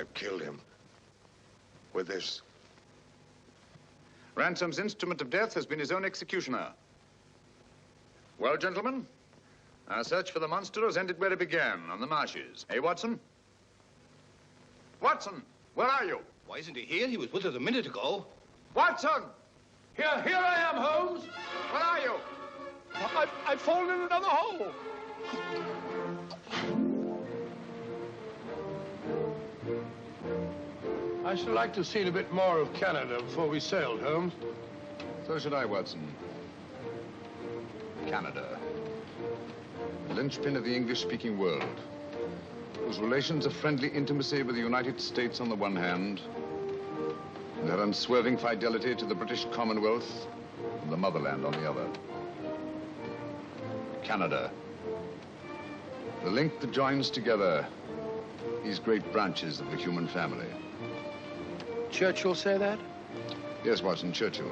I've killed him. With this. Ransom's instrument of death has been his own executioner. Well, gentlemen, our search for the monster has ended where it began, on the marshes. Eh, Watson? Watson, where are you? Why isn't he here? He was with us a minute ago. Watson! Here I am, Holmes. Where are you? I've fallen in another hole. I should like to have seen a bit more of Canada before we sailed, Holmes. So should I, Watson. Canada. The linchpin of the English-speaking world, whose relations of friendly intimacy with the United States on the one hand, and their unswerving fidelity to the British Commonwealth and the motherland on the other. Canada. The link that joins together these great branches of the human family. Churchill say that? Yes, Watson, Churchill.